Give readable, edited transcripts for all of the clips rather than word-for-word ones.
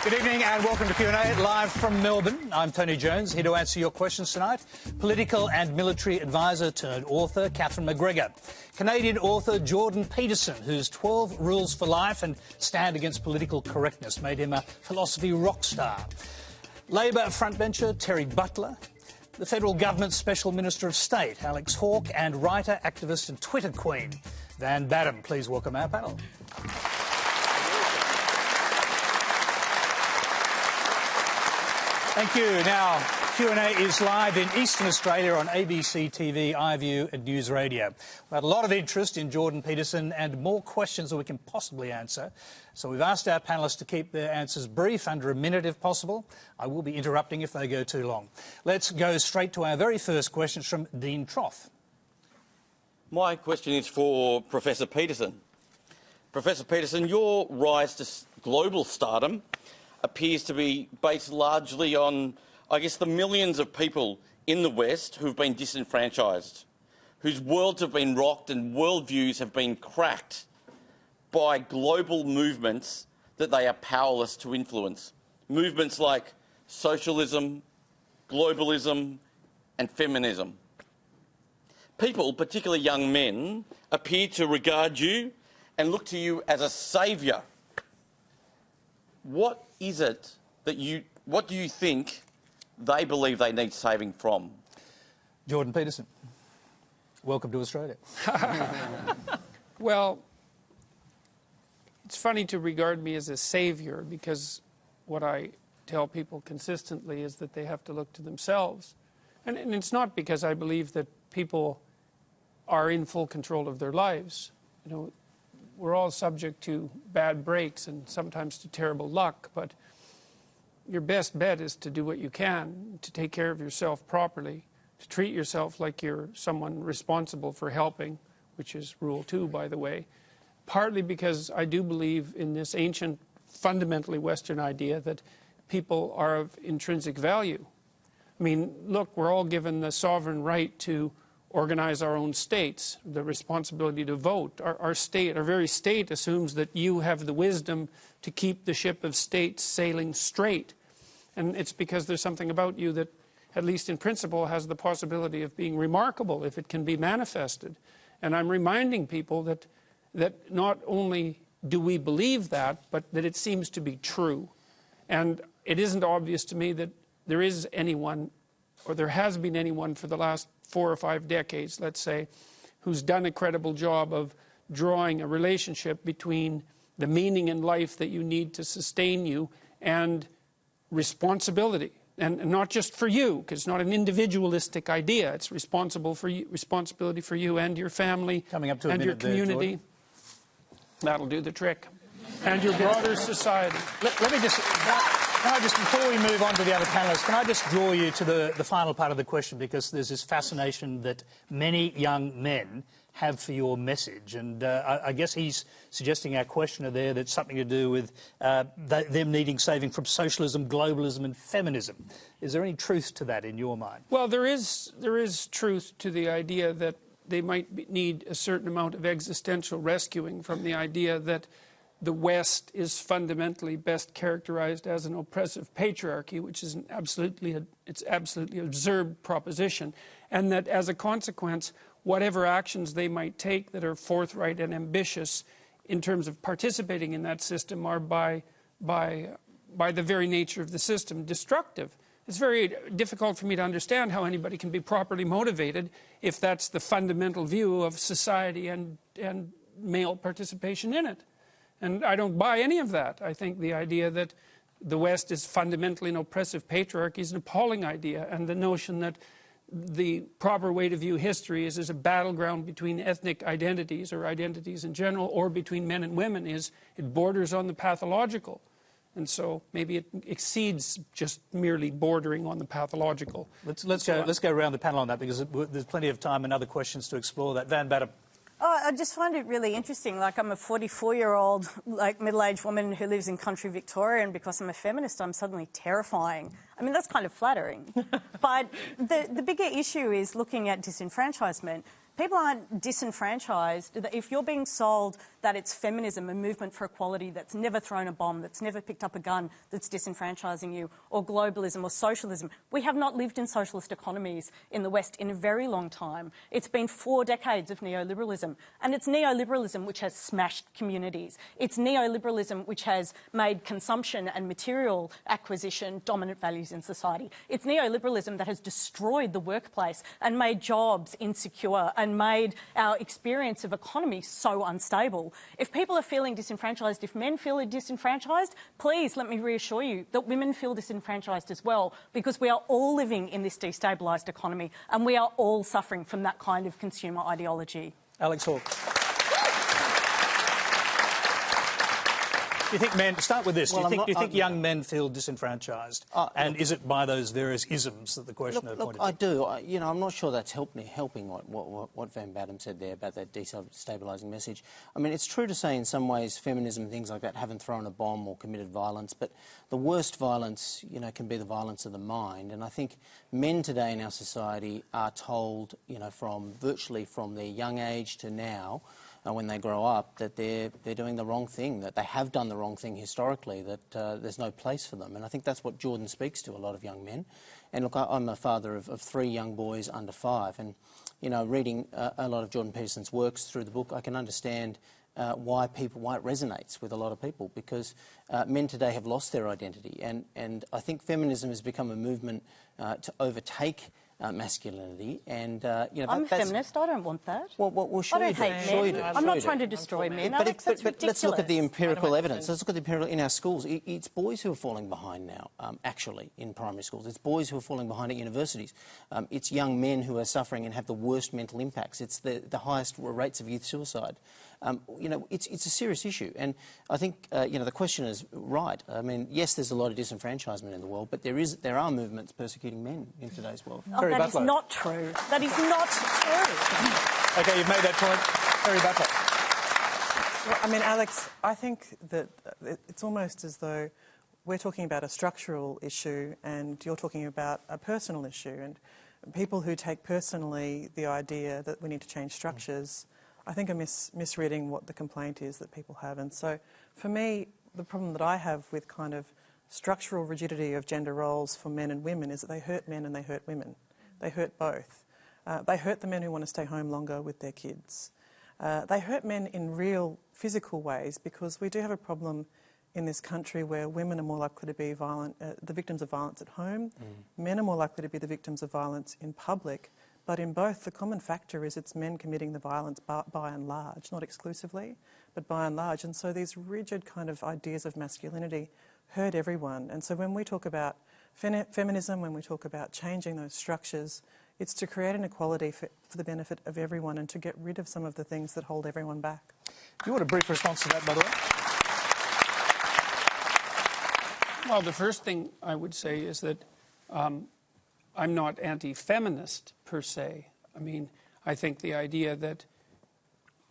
Good evening and welcome to Q&A live from Melbourne. I'm Tony Jones, here to answer your questions tonight. Political and military advisor turned author Catherine McGregor. Canadian author Jordan Peterson, whose 12 Rules for Life and stand against political correctness made him a philosophy rock star. Labor frontbencher Terry Butler. The federal government's Special Minister of State, Alex Hawke, and writer, activist and Twitter queen, Van Badham. Please welcome our panel. Thank you. Now, Q&A is live in Eastern Australia on ABC TV, iView and News Radio. We had a lot of interest in Jordan Peterson and more questions than we can possibly answer. So we've asked our panellists to keep their answers brief, under a minute if possible. I will be interrupting if they go too long. Let's go straight to our very first questions from Dean Troth. My question is for Professor Peterson. Professor Peterson, your rise to global stardom appears to be based largely on, I guess, the millions of people in the West who've been disenfranchised, whose worlds have been rocked and worldviews have been cracked by global movements that they are powerless to influence. Movements like socialism, globalism and feminism. People, particularly young men, appear to regard you and look to you as a saviour. What is it that what do you think they believe they need saving from? Jordan Peterson, welcome to Australia. Well, it's funny to regard me as a saviour, because what I tell people consistently is that they have to look to themselves. And it's not because I believe that people are in full control of their lives. You know, we're all subject to bad breaks and sometimes to terrible luck, but your best bet is to do what you can, to take care of yourself properly, to treat yourself like you're someone responsible for helping, which is Rule 2, by the way, partly because I do believe in this ancient, fundamentally Western idea that people are of intrinsic value. I mean, look, we're all given the sovereign right to organize our own states, the responsibility to vote. Our state, our very state, assumes that you have the wisdom to keep the ship of states sailing straight. And it's because there's something about you that, at least in principle, has the possibility of being remarkable if it can be manifested. And I'm reminding people that not only do we believe that, but that it seems to be true. And it isn't obvious to me that there is anyone, or there has been anyone for the last 4 or 5 decades, let's say, who's done a credible job of drawing a relationship between the meaning in life that you need to sustain you and responsibility. And not just for you, because it's not an individualistic idea. It's responsibility for you and your family and your community. That'll do the trick. And your broader society. Let me just... Can I just, before we move on to the other panellists, can I just draw you to the final part of the question, because there's this fascination that many young men have for your message, and I guess he's suggesting, our questioner there, that's something to do with them needing saving from socialism, globalism and feminism. Is there any truth to that in your mind? Well, there is truth to the idea that they might need a certain amount of existential rescuing from the idea that the West is fundamentally best characterized as an oppressive patriarchy, which is absolutely absurd proposition, and that as a consequence, whatever actions they might take that are forthright and ambitious in terms of participating in that system are by the very nature of the system destructive. It's very difficult for me to understand how anybody can be properly motivated if that's the fundamental view of society and male participation in it. And I don't buy any of that. I think the idea that the West is fundamentally an oppressive patriarchy is an appalling idea, and the notion that the proper way to view history is as a battleground between ethnic identities or identities in general, or between men and women, it borders on the pathological. And so maybe it exceeds just merely bordering on the pathological. Let's go around the panel on that, because there's plenty of time and other questions to explore that. Van Badham. Oh, I just find it really interesting. Like, I'm a 44-year-old, middle-aged woman who lives in country Victoria, and because I'm a feminist, I'm suddenly terrifying. I mean, that's kind of flattering. But the bigger issue is looking at disenfranchisement. people aren't disenfranchised. If you're being sold that it's feminism, a movement for equality that's never thrown a bomb, that's never picked up a gun, that's disenfranchising you, or globalism or socialism, we have not lived in socialist economies in the West in a very long time. It's been 4 decades of neoliberalism, and it's neoliberalism which has smashed communities. It's neoliberalism which has made consumption and material acquisition dominant values in society. It's neoliberalism that has destroyed the workplace and made jobs insecure and made our experience of economy so unstable. If people are feeling disenfranchised, if men feel disenfranchised, please let me reassure you that women feel disenfranchised as well, because we are all living in this destabilised economy and we are all suffering from that kind of consumer ideology. Alex Hawke. Do you think men... Start with this. Well, do you think young men feel disenfranchised? And is it by those various isms that the questioner pointed to? I do. I'm not sure that's helping what Van Batten said there about that destabilising message. I mean, it's true to say in some ways feminism and things like that haven't thrown a bomb or committed violence, but the worst violence, can be the violence of the mind. And I think men today in our society are told, virtually from their young age to now, when they grow up, that they're doing the wrong thing, that they have done the wrong thing historically, that there's no place for them. And I think that's what Jordan speaks to a lot of young men. And look, I'm a father of 3 young boys under 5, and reading a lot of Jordan Peterson's works through the book, I can understand why it resonates with a lot of people, because men today have lost their identity, and I think feminism has become a movement to overtake masculinity, and I'm a feminist. I don't want that. Well, sure I don't hate men. I'm not trying to destroy men. But Alex, that's ridiculous. let's look at the empirical evidence. Let's look at the empirical in our schools. It's boys who are falling behind now, actually, in primary schools. It's boys who are falling behind at universities. It's young men who are suffering and have the worst mental impacts. It's the highest rates of youth suicide. It's a serious issue, and I think the question is right. I mean, yes, there's a lot of disenfranchisement in the world, but there are movements persecuting men in today's world. That is not true. That is not true. OK, you've made that point. Terry Butler. Well, I mean, Alex, I think that it's almost as though we're talking about a structural issue and you're talking about a personal issue. And people who take personally the idea that we need to change structures, I think are misreading what the complaint is that people have. And so, for me, the problem that I have with kind of structural rigidity of gender roles for men and women is that they hurt men and they hurt women. They hurt both. They hurt the men who want to stay home longer with their kids. They hurt men in real physical ways, because we do have a problem in this country where women are more likely to be the victims of violence at home. Men are more likely to be the victims of violence in public. But in both, the common factor is it's men committing the violence by and large, not exclusively, but by and large. And so these rigid kind of ideas of masculinity hurt everyone. And so when we talk about feminism, when we talk about changing those structures, it's to create an equality for the benefit of everyone and to get rid of some of the things that hold everyone back. Do you want a brief response to that, by the way? Well, the first thing I would say is that I'm not anti-feminist per se. I mean, I think the idea that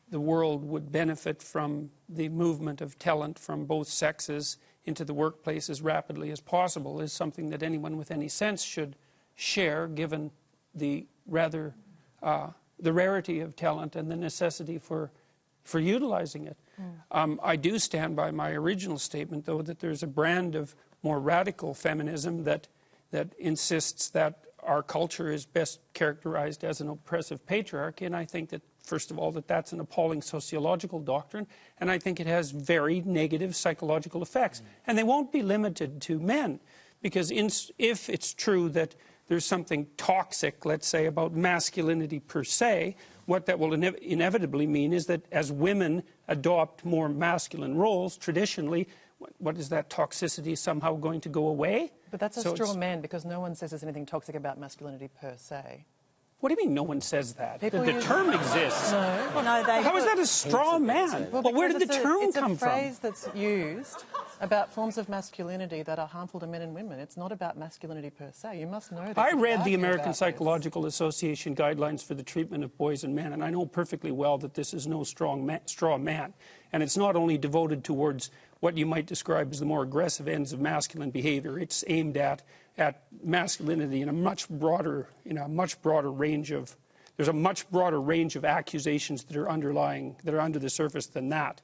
the world would benefit from the movement of talent from both sexes into the workplace as rapidly as possible is something that anyone with any sense should share, given the the rarity of talent and the necessity for utilizing it. I do stand by my original statement, though, that there's a brand of more radical feminism that insists that our culture is best characterized as an oppressive patriarchy, and I think that, first of all, that's an appalling sociological doctrine, and I think it has very negative psychological effects. And they won't be limited to men, because if it's true that there's something toxic, let's say, about masculinity per se, what that will inevitably mean is that as women adopt more masculine roles, traditionally, what is that toxicity somehow going to go away? But that's a straw man, because no one says there's anything toxic about masculinity per se. What do you mean no one says that? People The term exists. No. How is that a straw man? Well, where did the term come from? It's a phrase that's used about forms of masculinity that are harmful to men and women. It's not about masculinity per se. You must know that. I read the American Psychological Association guidelines for the treatment of boys and men, and I know perfectly well that this is no straw man. And it's not only devoted towards what you might describe as the more aggressive ends of masculine behavior. It's aimed at masculinity in a much broader range of. there's a much broader range of accusations that are under the surface than that.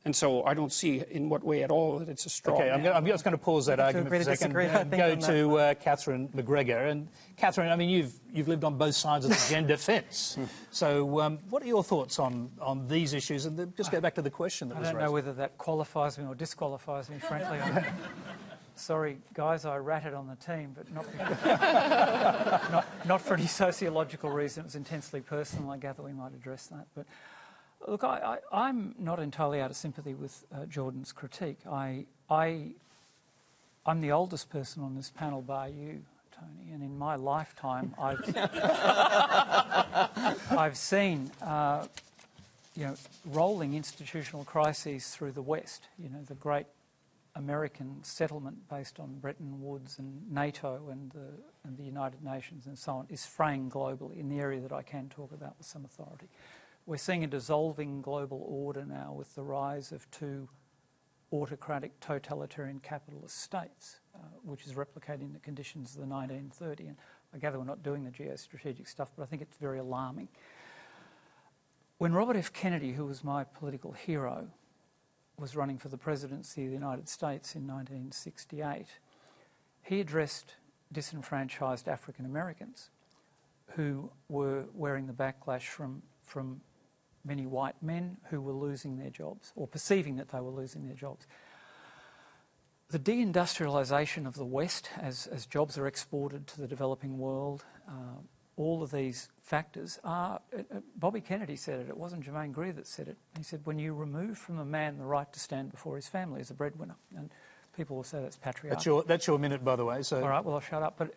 And so I don't see in what way at all that it's a straw man. I'm just going to pause that argument for a second and go to Catherine McGregor. And Catherine, I mean, you've lived on both sides of the gender fence. So what are your thoughts on these issues? And just go back to the question that was raised. I don't know whether that qualifies me or disqualifies me, frankly. Sorry, guys, I ratted on the team, but not for any sociological reason. It was intensely personal. I gather we might address that. But look, I'm not entirely out of sympathy with Jordan's critique. I'm the oldest person on this panel, bar you, Tony, and in my lifetime, I've seen rolling institutional crises through the West. The great American settlement based on Bretton Woods and NATO and the United Nations and so on is fraying globally in the area that I can talk about with some authority. We're seeing a dissolving global order now with the rise of two autocratic totalitarian capitalist states, which is replicating the conditions of the 1930s. And I gather we're not doing the geostrategic stuff, but I think it's very alarming. When Robert F. Kennedy, who was my political hero, was running for the presidency of the United States in 1968, he addressed disenfranchised African Americans who were wearing the backlash from many white men who were losing their jobs or perceiving that they were losing their jobs. The deindustrialisation of the West as jobs are exported to the developing world, all of these factors are... Bobby Kennedy said it wasn't Germaine Greer that said it. He said, when you remove from a man the right to stand before his family as a breadwinner, and people will say that's patriarchal. That's your minute, by the way. So. All right, well, I'll shut up. But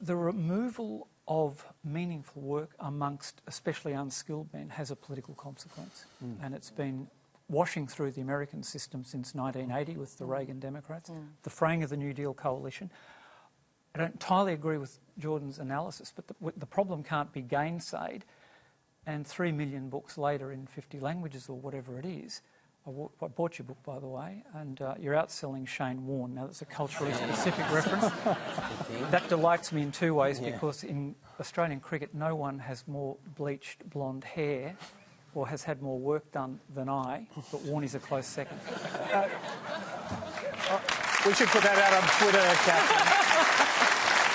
the removal of meaningful work amongst especially unskilled men has a political consequence. And it's been washing through the American system since 1980 with the Reagan Democrats, the fraying of the New Deal coalition. I don't entirely agree with Jordan's analysis, but the problem can't be gainsaid. And 3 million books later in 50 languages or whatever it is, I bought your book, by the way, and you're outselling Shane Warne. Now, that's a culturally specific reference. That delights me in two ways, because in Australian cricket, no one has more bleached blonde hair or has had more work done than I, but Warne is a close second. We should put that out on Twitter, Catherine.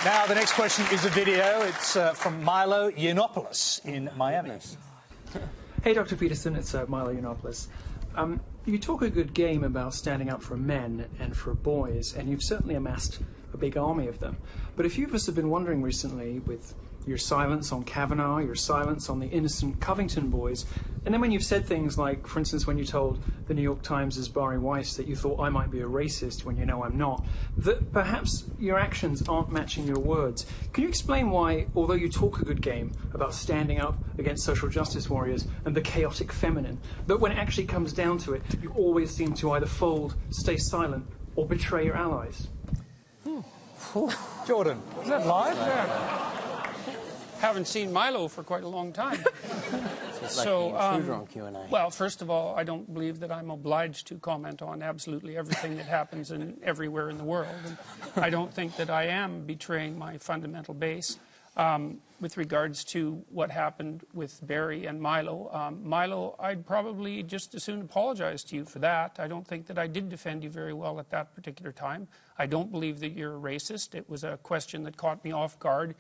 Now, the next question is a video. It's from Milo Yiannopoulos in Miami. Hey, Dr. Peterson, it's Milo Yiannopoulos. You talk a good game about standing up for men and for boys, and you've certainly amassed a big army of them. But a few of us have been wondering recently, with your silence on Kavanaugh, your silence on the innocent Covington boys, and then when you've said things like, for instance, when you told the New York Times' Barry Weiss that you thought I might be a racist when you know I'm not, that perhaps your actions aren't matching your words. Can you explain why, although you talk a good game about standing up against social justice warriors and the chaotic feminine, that when it actually comes down to it, you always seem to either fold, stay silent, or betray your allies? Jordan. Is that live? Yeah. Haven't seen Milo for quite a long time. Well, first of all, I don't believe that I'm obliged to comment on absolutely everything that happens everywhere in the world. And I don't think that I am betraying my fundamental base with regards to what happened with Barry and Milo. Milo, I'd probably just as soon apologize to you for that. I don't think that I did defend you very well at that particular time. I don't believe that you're a racist. It was a question that caught me off guard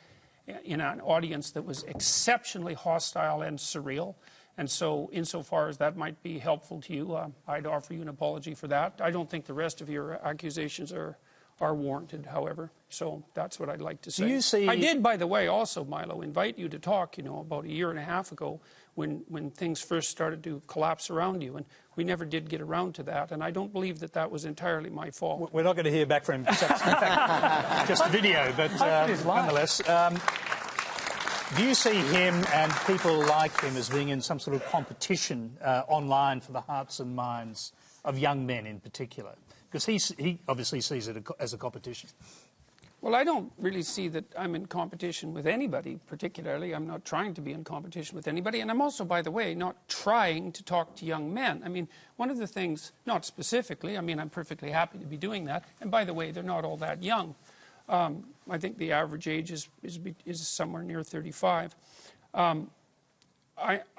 in an audience that was exceptionally hostile and surreal. And so insofar as that might be helpful to you, I'd offer you an apology for that. I don't think the rest of your accusations are warranted, however. So that's what I'd like to say. Do you see... I did, by the way, also, Milo, invite you to talk, about a year and a half ago when things first started to collapse around you. And we never did get around to that. And I don't believe that that was entirely my fault. We're not going to hear back from him. Just video, but nonetheless. Do you see him and people like him as being in some sort of competition online for the hearts and minds of young men in particular? Because he obviously sees it as a competition. Well, I don't really see that I'm in competition with anybody particularly. I'm not trying to be in competition with anybody. And I'm also, by the way, not trying to talk to young men. I mean, one of the things, not specifically, I'm perfectly happy to be doing that. And by the way, they're not all that young. I think the average age is somewhere near 35.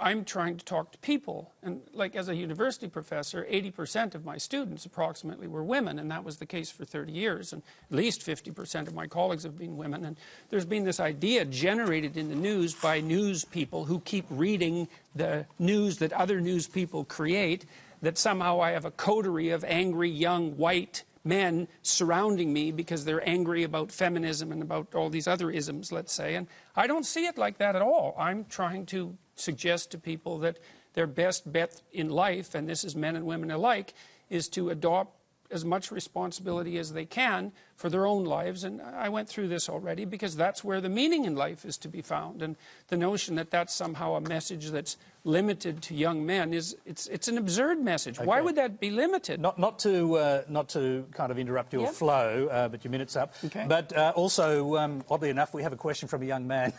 I'm trying to talk to people, and like as a university professor, 80% of my students approximately were women, and that was the case for 30 years, and at least 50% of my colleagues have been women. And there's been this idea generated in the news by news people who keep reading the news that other news people create, that somehow I have a coterie of angry young white men surrounding me because they're angry about feminism and about all these other isms, let's say. And I don't see it like that at all. I'm trying to suggest to people that their best bet in life, and this is men and women alike, is to adopt as much responsibility as they can for their own lives. And I went through this already, because that's where the meaning in life is to be found. And the notion that that's somehow a message that's limited to young men it's an absurd message. Okay. Why would that be limited? Not to kind of interrupt your flow, but your minute's up. Okay. But also, oddly enough, we have a question from a young man.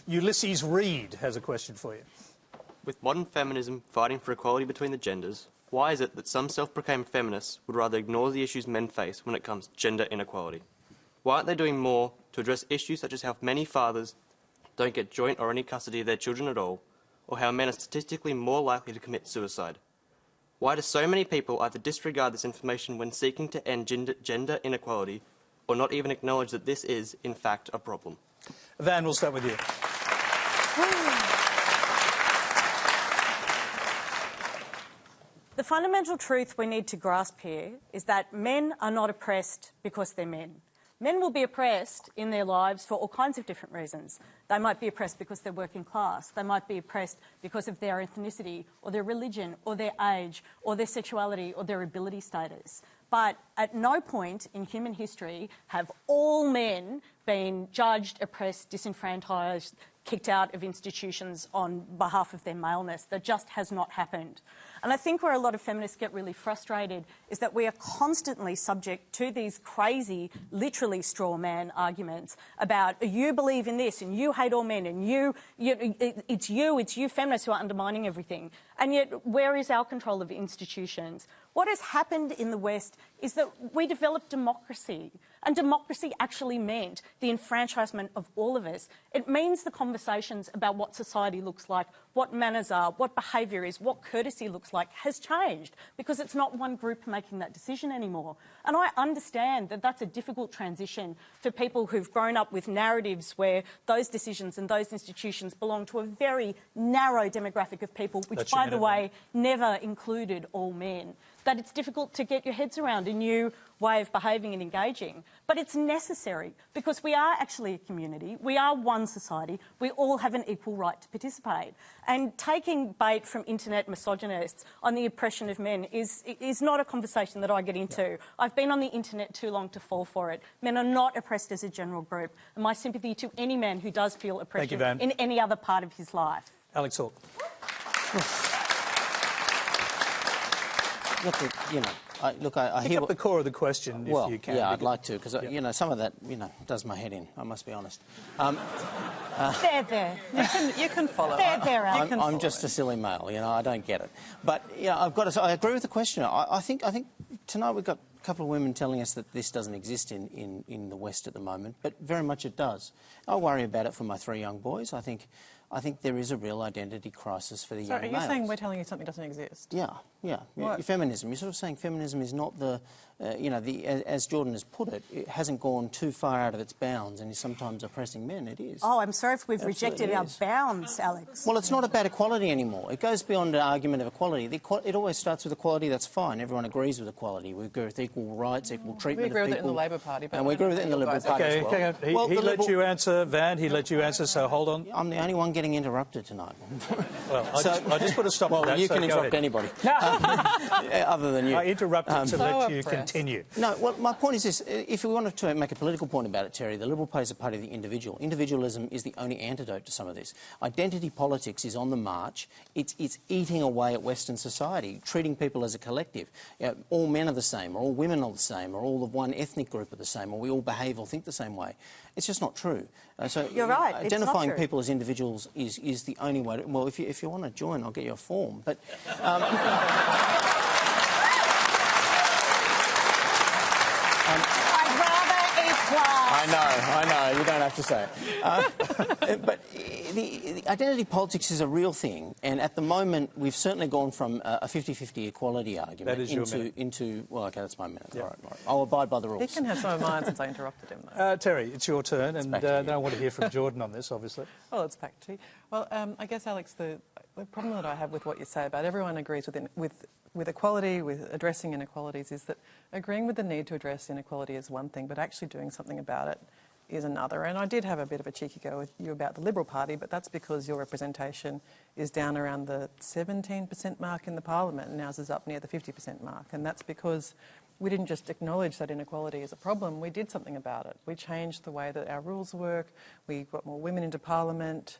Ulysses Reed has a question for you. With modern feminism fighting for equality between the genders, why is it that some self-proclaimed feminists would rather ignore the issues men face when it comes to gender inequality? Why aren't they doing more to address issues such as how many fathers don't get joint or any custody of their children at all, or how men are statistically more likely to commit suicide? Why do so many people either disregard this information when seeking to end gender inequality, or not even acknowledge that this is, in fact, a problem? Van, we'll start with you. The fundamental truth we need to grasp here is that men are not oppressed because they're men. Men will be oppressed in their lives for all kinds of different reasons. They might be oppressed because they're working class. They might be oppressed because of their ethnicity or their religion or their age or their sexuality or their ability status. But at no point in human history have all men been judged, oppressed, disenfranchised, kicked out of institutions on behalf of their maleness. That just has not happened. And I think where a lot of feminists get really frustrated is that we are constantly subject to these crazy, literally straw man arguments about you believe in this and you hate all men and it's you feminists who are undermining everything. And yet, where is our control of institutions? What has happened in the West is that we developed democracy. And democracy actually meant the enfranchisement of all of us. It means the conversations about what society looks like, what manners are, what behaviour is, what courtesy looks like has changed, because it's not one group making that decision anymore. And I understand that that's a difficult transition for people who've grown up with narratives where those decisions and those institutions belong to a very narrow demographic of people, which, by the way, never included all men. That it's difficult to get your heads around a new way of behaving and engaging. But it's necessary, because we are actually a community. We are one society. We all have an equal right to participate. And taking bait from internet misogynists on the oppression of men is not a conversation that I get into. I've been on the internet too long to fall for it. Men are not oppressed as a general group. And my sympathy to any man who does feel oppression in any other part of his life. Alex Hawke. Look, I hear the core of the question, if you can. Yeah, I'd like to, because some of that, does my head in. I must be honest. There. You can follow. There, Alex. I'm just a silly male. I don't get it. But I've got to say, I agree with the questioner. I think tonight we've got a couple of women telling us that this doesn't exist in the West at the moment, but very much it does. I worry about it for my 3 young boys. I think there is a real identity crisis for the young males. So are you saying we're telling you something doesn't exist? Yeah. Feminism. You're sort of saying feminism is not as Jordan has put it, it hasn't gone too far out of its bounds and is sometimes oppressing men. It is. Oh, I'm sorry if we've rejected our bounds, Alex. Well, it's not about equality anymore. It goes beyond the argument of equality. It always starts with equality. That's fine. Everyone agrees with equality. We agree with equal rights, equal treatment of people. We agree with it in the Labor Party. And we agree with it in the Liberal Party as well. Okay. He let you answer, Van. He let you answer, so hold on. I'm the only one getting interrupted tonight. Well, I just put a stop to that. Well, you can interrupt anybody. Other than you. I interrupted to let you continue. No, well, my point is this. If we wanted to make a political point about it, Terry, the Liberal Party is a party of the individual. Individualism is the only antidote to some of this. Identity politics is on the march. It's eating away at Western society, treating people as a collective. All men are the same, or all women are the same, or all of one ethnic group are the same, or we all behave or think the same way. It's just not true. So you're right. Identifying people as individuals is the only way. Well, if you want to join, I'll get you a form. But I'd rather eat glass. I I know. You don't have to say it. But the identity politics is a real thing, and at the moment we've certainly gone from a 50-50 equality argument into well, okay, that's my minute. Yep. All right. I'll abide by the rules. He can have some of mine since I interrupted him, though. Terry, it's your turn, and then I want to hear from Jordan on this, obviously. Well, it's back to you. Well, I guess, Alex, the problem that I have with what you say about everyone agrees with equality, with addressing inequalities, is that agreeing with the need to address inequality is one thing, but actually doing something about it is another. And I did have a bit of a cheeky go with you about the Liberal Party, but that's because your representation is down around the 17% mark in the Parliament, and ours is up near the 50% mark. And that's because we didn't just acknowledge that inequality is a problem, we did something about it. We changed the way that our rules work, we got more women into Parliament.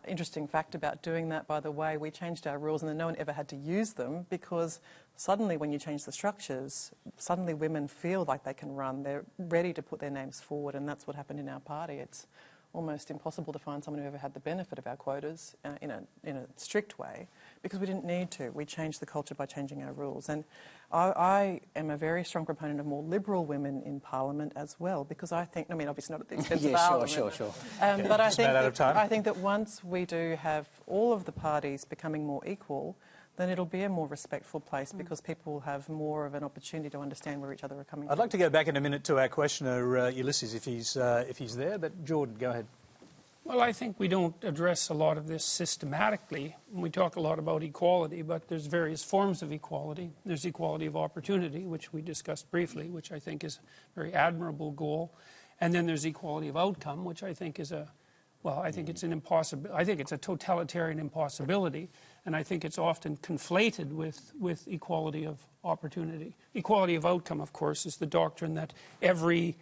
Interesting fact about doing that, by the way, we changed our rules and then no one ever had to use them, because suddenly when you change the structures, suddenly women feel like they can run, they're ready to put their names forward, and that's what happened in our party. It's almost impossible to find someone who ever had the benefit of our quotas in a strict way, because we didn't need to. We changed the culture by changing our rules. And I am a very strong proponent of more liberal women in Parliament as well, because I think, I mean, obviously not at the expense of Parliament. Sure. But I think that once we do have all of the parties becoming more equal, then it'll be a more respectful place, because people will have more of an opportunity to understand where each other are coming from. I'd like to go back in a minute to our questioner, Ulysses, if he's there. But Jordan, go ahead. Well, I think we don't address a lot of this systematically. We talk a lot about equality, but there's various forms of equality. There's equality of opportunity, which we discussed briefly, which I think is a very admirable goal. And then there's equality of outcome, which I think is I think it's a totalitarian impossibility, and I think it's often conflated with equality of opportunity. Equality of outcome, of course, is the doctrine that every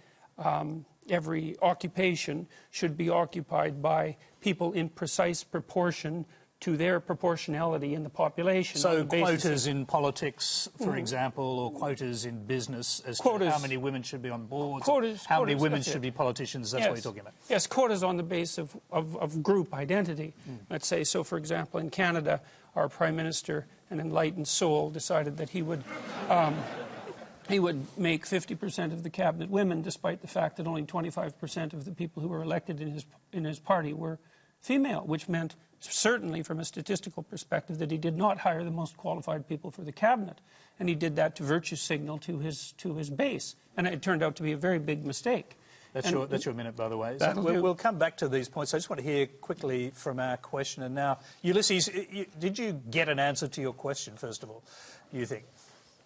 occupation should be occupied by people in precise proportion to their proportionality in the population. So quotas in politics, for example, or quotas in business as to how many women should be on boards, how many women should be politicians, that's what you're talking about. Yes, quotas on the basis of group identity. Let's say, so for example, in Canada, our Prime Minister, an enlightened soul, decided that he would make 50% of the cabinet women, despite the fact that only 25% of the people who were elected in his party were female, which meant, certainly from a statistical perspective, that he did not hire the most qualified people for the cabinet. And he did that to virtue signal to his base. And it turned out to be a very big mistake. That's your minute, by the way. So we'll come back to these points. I just want to hear quickly from our questioner now. Ulysses, did you get an answer to your question, first of all, you think?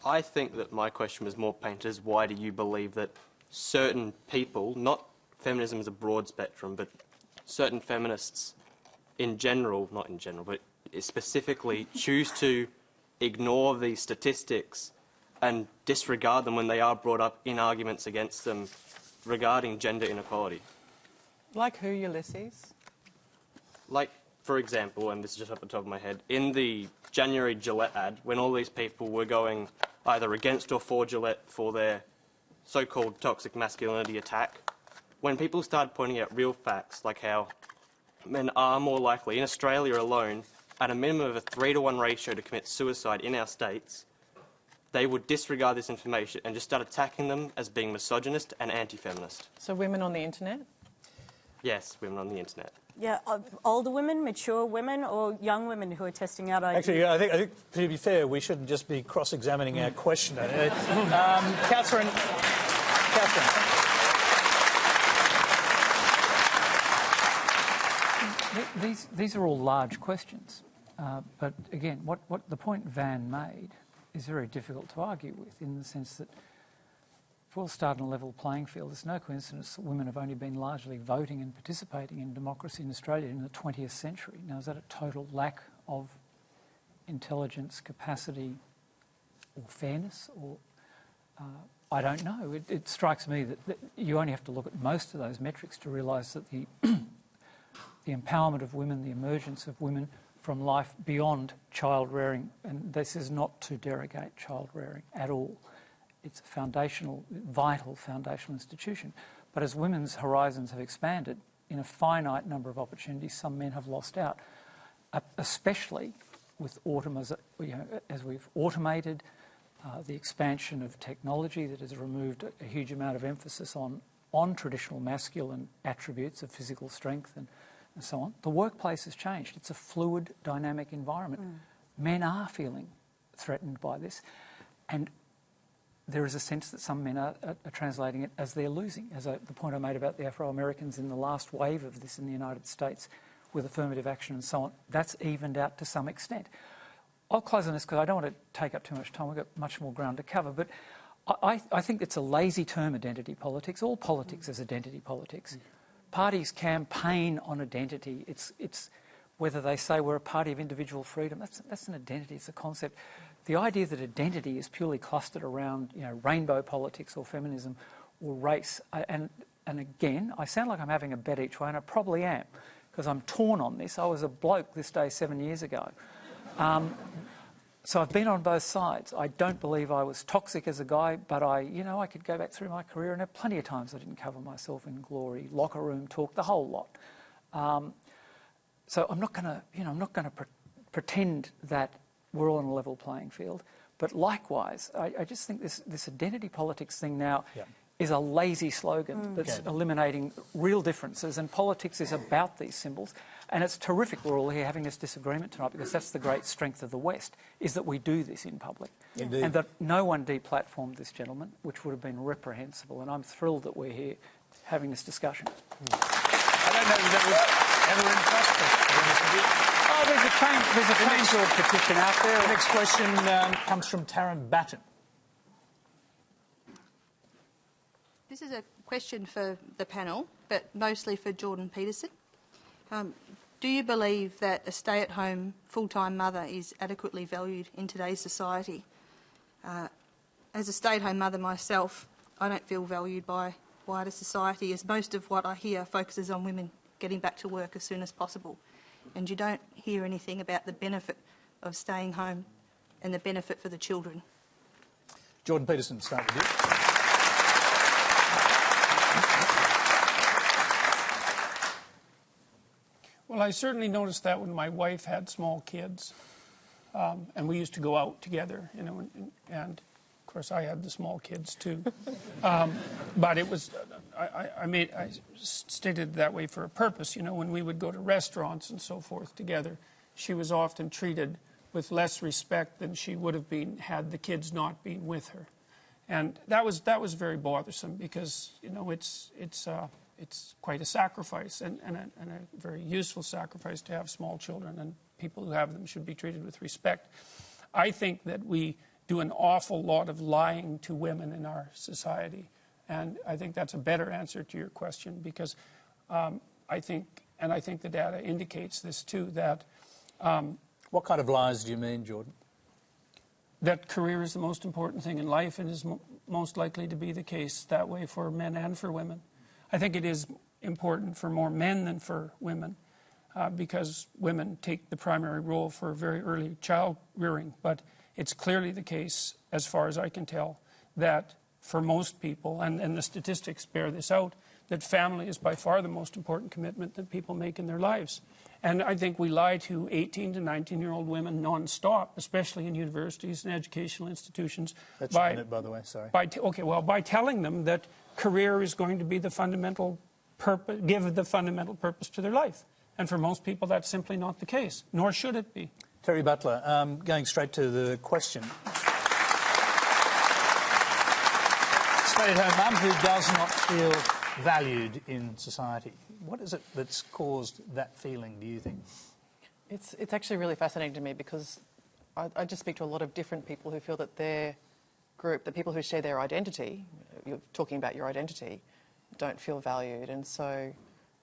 I think that my question was more painted as, why do you believe that certain people, not feminism as a broad spectrum, but certain feminists in general, not in general, but specifically choose to ignore these statistics and disregard them when they are brought up in arguments against them regarding gender inequality? Like who, Ulysses? Like, for example, and this is just off the top of my head, in the January Gillette ad, when all these people were going either against or for Gillette for their so-called toxic masculinity attack, when people started pointing out real facts, like how men are more likely, in Australia alone, at a minimum of a 3-to-1 ratio to commit suicide in our states, they would disregard this information and just start attacking them as being misogynist and anti-feminist. So women on the internet? Yes, women on the internet. Yeah, older women, mature women, or young women who are testing out ideas? Actually, I think to be fair, we shouldn't just be cross-examining our questioner. Catherine. These are all large questions, but again, what the point Van made is very difficult to argue with, in the sense that if we'll start on a level playing field, it's no coincidence that women have only been largely voting and participating in democracy in Australia in the 20th century. Now, is that a total lack of intelligence, capacity, or fairness? Or I don't know. It strikes me that you only have to look at most of those metrics to realise that the empowerment of women, the emergence of women from life beyond child rearing, and this is not to derogate child rearing at all. It's a foundational, vital foundational institution. But as women's horizons have expanded, in a finite number of opportunities, some men have lost out, especially with as we've automated, the expansion of technology that has removed a huge amount of emphasis on on traditional masculine attributes of physical strength and so on. The workplace has changed. It's a fluid, dynamic environment. Men are feeling threatened by this, and there is a sense that some men are translating it as they're losing. The point I made about the Afro-Americans in the last wave of this in the United States with affirmative action and so on, that's evened out to some extent. I'll close on this because I don't want to take up too much time. We've got much more ground to cover, but I think it's a lazy term, identity politics. All politics is identity politics. Parties campaign on identity. It's whether they say we're a party of individual freedom. That's an identity. It's a concept. The idea that identity is purely clustered around, rainbow politics or feminism or race, and again, I sound like I'm having a bet each way, and I probably am, because I'm torn on this. I was a bloke this day 7 years ago. So I've been on both sides. I don't believe I was toxic as a guy, but I could go back through my career and have plenty of times I didn't cover myself in glory, locker room talk, the whole lot. So I'm not going to pretend that we're all on a level playing field. But likewise, I just think this identity politics thing now is a lazy slogan that's eliminating real differences, and politics is about these symbols. And it's terrific we're all here having this disagreement tonight, because that's the great strength of the West, is that we do this in public. Indeed. And that no one deplatformed this gentleman, which would have been reprehensible. And I'm thrilled that we're here having this discussion. I don't know if that was ever in prospect, to be honest with you. Oh, there's a change.org petition out there. The next question comes from Taryn Batten. This is a question for the panel, but mostly for Jordan Peterson. Do you believe that a stay-at-home full-time mother is adequately valued in today's society? As a stay-at-home mother myself, I don't feel valued by wider society, as most of what I hear focuses on women getting back to work as soon as possible. And you don't hear anything about the benefit of staying home and the benefit for the children. Jordan Peterson, start with you. Well, I certainly noticed that when my wife had small kids, and we used to go out together, and of course I had the small kids too. But it was, I stated it that way for a purpose. When we would go to restaurants and so forth together, she was often treated with less respect than she would have been had the kids not been with her, and that was very bothersome, because it's quite a sacrifice, and a very useful sacrifice to have small children, and people who have them should be treated with respect. I think that we do an awful lot of lying to women in our society, and I think that's a better answer to your question, because I think the data indicates this too, that... what kind of lies do you mean, Jordan? That career is the most important thing in life, and is most likely to be the case that way for men and for women. I think it is important for more men than for women, because women take the primary role for very early child rearing. But it's clearly the case, as far as I can tell, that for most people, and the statistics bear this out, that family is by far the most important commitment that people make in their lives. And I think we lie to 18 to 19-year-old women non-stop, especially in universities and educational institutions. That's a minute, by the way, sorry. By telling them that career is going to be the fundamental purpose, give the fundamental purpose to their life. And for most people, that's simply not the case, nor should it be. Terry Butler, going straight to the question. Stay-at-home mum who does not feel valued in society. What is it that's caused that feeling, do you think? It's actually really fascinating to me, because I just speak to a lot of different people who feel that their group, the people who share their identity, you're talking about your identity, don't feel valued. And so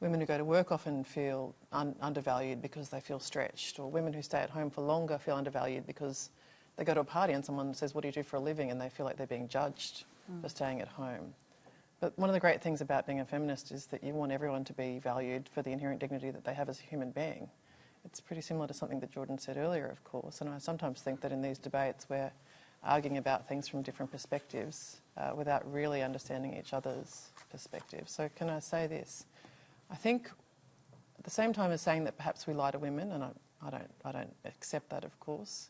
women who go to work often feel undervalued because they feel stretched, or women who stay at home for longer feel undervalued because they go to a party and someone says, "What do you do for a living?" and they feel like they're being judged for staying at home. But one of the great things about being a feminist is that you want everyone to be valued for the inherent dignity that they have as a human being. It's pretty similar to something that Jordan said earlier, of course, and I sometimes think that in these debates we're arguing about things from different perspectives without really understanding each other's perspectives. So can I say this? I think at the same time as saying that perhaps we lie to women, and I don't accept that, of course,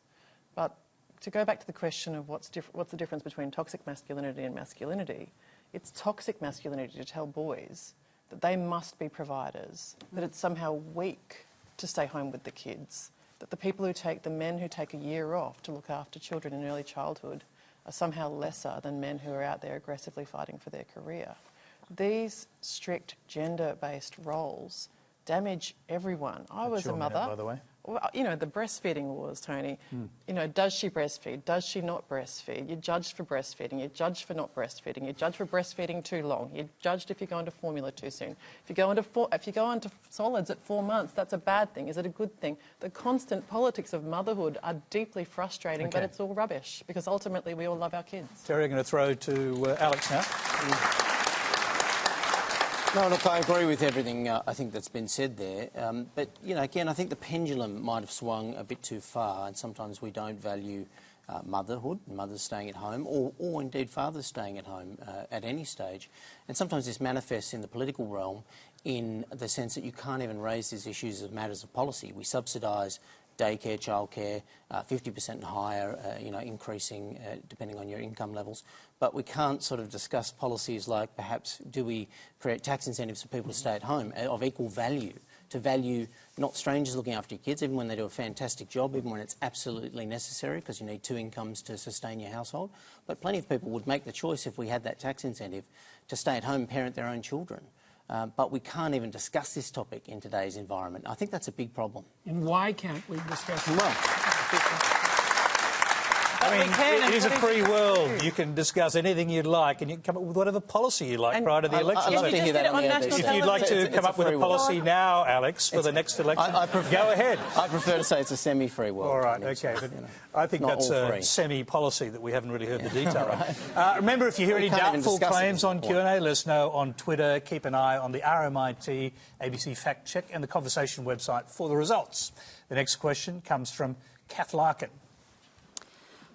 but to go back to the question of what's the difference between toxic masculinity and masculinity, it's toxic masculinity to tell boys that they must be providers, that it's somehow weak to stay home with the kids, that the men who take a year off to look after children in early childhood are somehow lesser than men who are out there aggressively fighting for their career. These strict gender-based roles damage everyone. I was a mother. By the way. Well, you know, the breastfeeding laws, Tony. You know, does she breastfeed? Does she not breastfeed? You're judged for breastfeeding. You're judged for not breastfeeding. You're judged for breastfeeding too long. You're judged if you go into formula too soon. If you go into solids at 4 months, that's a bad thing. Is it a good thing? The constant politics of motherhood are deeply frustrating, but it's all rubbish because ultimately we all love our kids. Terry, I'm going to throw to Alex now. No, look, I agree with everything I think that's been said there. But, you know, again, I think the pendulum might have swung a bit too far, and sometimes we don't value motherhood, mothers staying at home, or indeed fathers staying at home at any stage. And sometimes this manifests in the political realm in the sense that you can't even raise these issues as matters of policy. We subsidise daycare, childcare, 50% and higher, you know, increasing depending on your income levels. But we can't sort of discuss policies like perhaps do we create tax incentives for people to stay at home of equal value, to value not strangers looking after your kids, even when they do a fantastic job, even when it's absolutely necessary because you need 2 incomes to sustain your household. But plenty of people would make the choice if we had that tax incentive to stay at home and parent their own children. But we can't even discuss this topic in today's environment. I think that's a big problem. And why can't we discuss it? Well, I mean, it is a free world. You can discuss anything you'd like and you can come up with whatever policy you like prior to the election. I'd love to hear that on the If you'd like to come up with a policy now, Alex, for the next election, go ahead. I prefer to say it's a semi-free world. All right, OK. But I think that's a semi-policy that we haven't really heard the detail of. Remember, if you hear any doubtful claims on Q&A, let us know on Twitter. Keep an eye on the RMIT ABC Fact Check and the Conversation website for the results. The next question comes from Kath Larkin.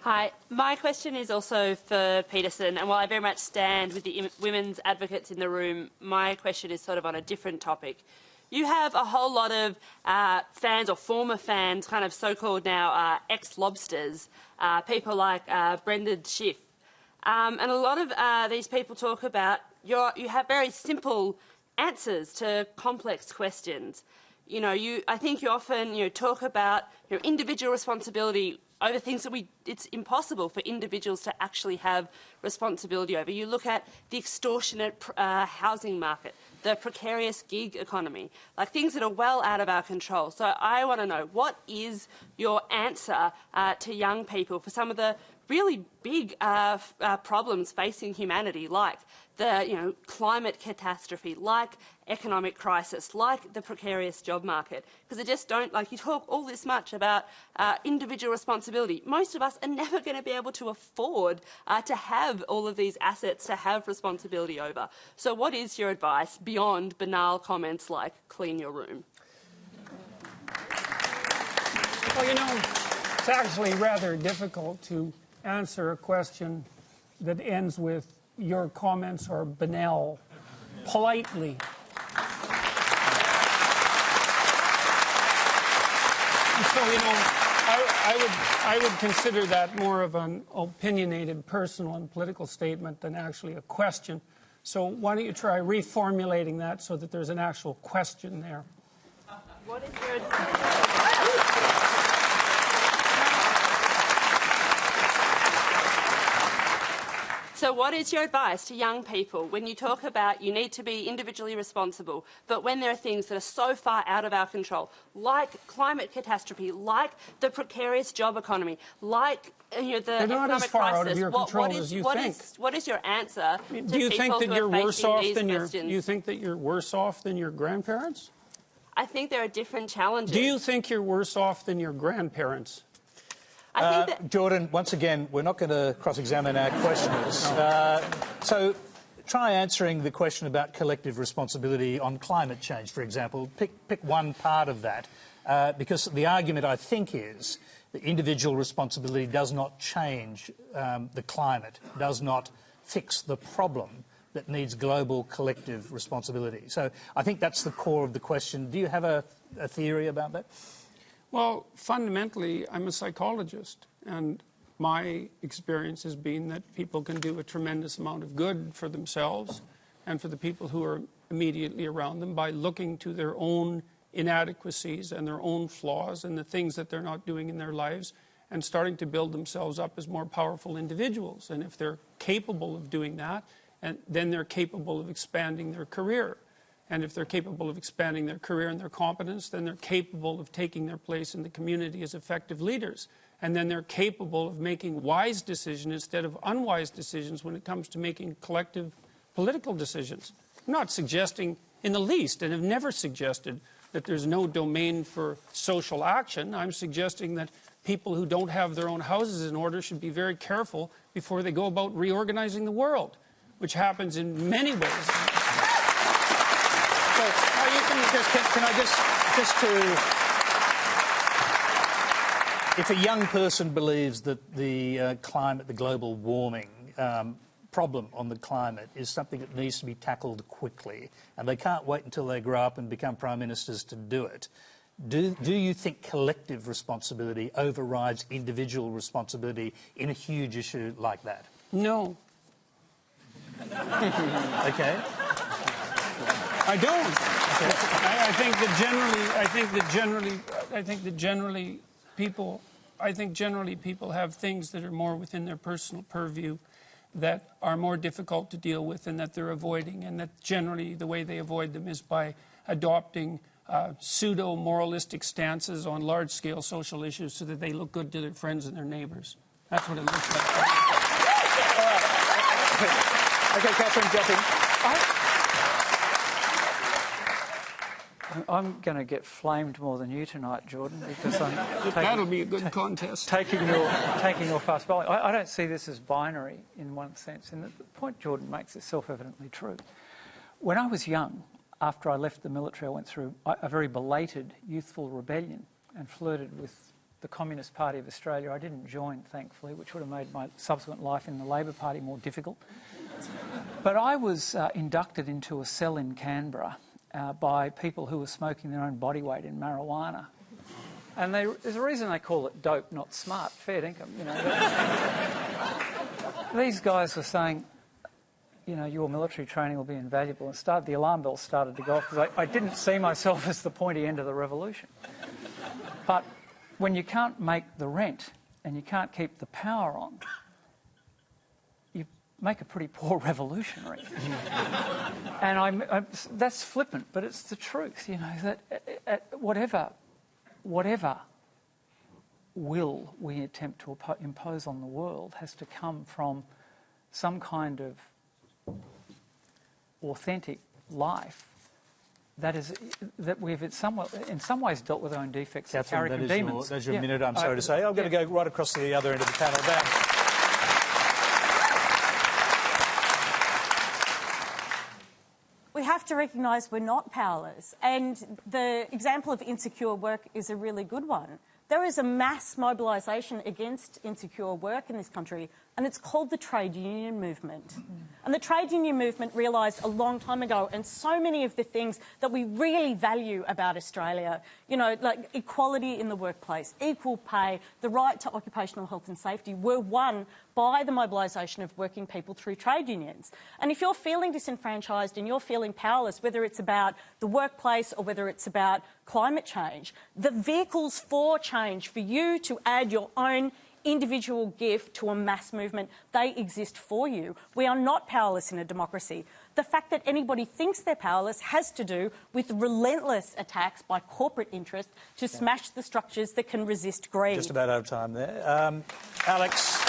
Hi, my question is also for Peterson, and while I very much stand with the women's advocates in the room, my question is sort of on a different topic. You have a whole lot of fans or former fans, kind of so-called now ex-lobsters, people like Brendan Schiff. And a lot of these people talk about you have very simple answers to complex questions. You know, I think you often talk about individual responsibility over things that it's impossible for individuals to actually have responsibility over. You look at the extortionate housing market, the precarious gig economy, like things that are well out of our control. So I want to know, what is your answer to young people for some of the really big problems facing humanity, like the climate catastrophe, like economic crisis, like the precarious job market? Because I just don't, you talk all this much about individual responsibility. Most of us are never going to be able to afford to have all of these assets to have responsibility over. So what is your advice beyond banal comments like clean your room? Well, it's actually rather difficult to answer a question that ends with your comments are banal, politely. So, I would consider that more of an opinionated personal and political statement than actually a question. So why don't you try reformulating that so that there's an actual question there? What is your So what is your advice to young people when you talk about you need to be individually responsible, but when there are things that are so far out of our control, like climate catastrophe, like the precarious job economy, like the They're not economic as far crisis, out of your control as you think. What is your answer to Do you think people that who you're are worse facing off these than questions? you think that you're worse off than your grandparents? I think there are different challenges. Do you think you're worse off than your grandparents? I think that Jordan, once again, we're not going to cross-examine our questioners. So try answering the question about collective responsibility on climate change, for example. Pick one part of that, because the argument, I think, is that individual responsibility does not change the climate, does not fix the problem that needs global collective responsibility. So I think that's the core of the question. Do you have a theory about that? Well, fundamentally, I'm a psychologist, and my experience has been that people can do a tremendous amount of good for themselves and for the people who are immediately around them by looking to their own inadequacies and their own flaws and the things that they're not doing in their lives and starting to build themselves up as more powerful individuals. And if they're capable of doing that, and then they're capable of expanding their career. And if they're capable of expanding their career and their competence, then they're capable of taking their place in the community as effective leaders. And then they're capable of making wise decisions instead of unwise decisions when it comes to making collective political decisions. I'm not suggesting in the least, and have never suggested, that there's no domain for social action. I'm suggesting that people who don't have their own houses in order should be very careful before they go about reorganizing the world, which happens in many ways. So, can I just to, if a young person believes that the climate, the global warming problem on the climate is something that needs to be tackled quickly, and they can't wait until they grow up and become prime ministers to do it, do you think collective responsibility overrides individual responsibility in a huge issue like that? No. Okay. I don't. Okay. I think generally people have things that are more within their personal purview that are more difficult to deal with and that they're avoiding, and that generally the way they avoid them is by adopting pseudo-moralistic stances on large-scale social issues so that they look good to their friends and their neighbours. That's what it looks like. All right. Okay, Catherine, jump in. I'm going to get flamed more than you tonight, Jordan, because I'm that'll be a good contest. Taking your fast bowling. I don't see this as binary in one sense, and the point Jordan makes is self-evidently true. When I was young, after I left the military, I went through a very belated youthful rebellion and flirted with the Communist Party of Australia. I didn't join, thankfully, which would have made my subsequent life in the Labor Party more difficult. But I was inducted into a cell in Canberra by people who were smoking their own body weight in marijuana. And there's a reason they call it dope, not smart. Fair dinkum, you know. These guys were saying, you know, your military training will be invaluable. And the alarm bells started to go off because I didn't see myself as the pointy end of the revolution. But when you can't make the rent and you can't keep the power on, you make a pretty poor revolutionary. And that's flippant, but it's the truth, you know, that whatever will we attempt to impose on the world has to come from some kind of authentic life that we've in some ways dealt with our own defects. Catherine, and demons. That's your minute, I'm sorry to say. I'm going to go right across to the other end of the panel now. We have to recognise we're not powerless, and the example of insecure work is a really good one. There is a mass mobilisation against insecure work in this country, and it's called the trade union movement. And the trade union movement realised a long time ago, and so many of the things that we really value about Australia, you know, like equality in the workplace, equal pay, the right to occupational health and safety, were won by the mobilisation of working people through trade unions. And if you're feeling disenfranchised and you're feeling powerless, whether it's about the workplace or whether it's about climate change, the vehicles for change, for you to add your own individual gift to a mass movement, they exist for you. We are not powerless in a democracy. The fact that anybody thinks they're powerless has to do with relentless attacks by corporate interest to smash the structures that can resist greed. Just about out of time there. Alex,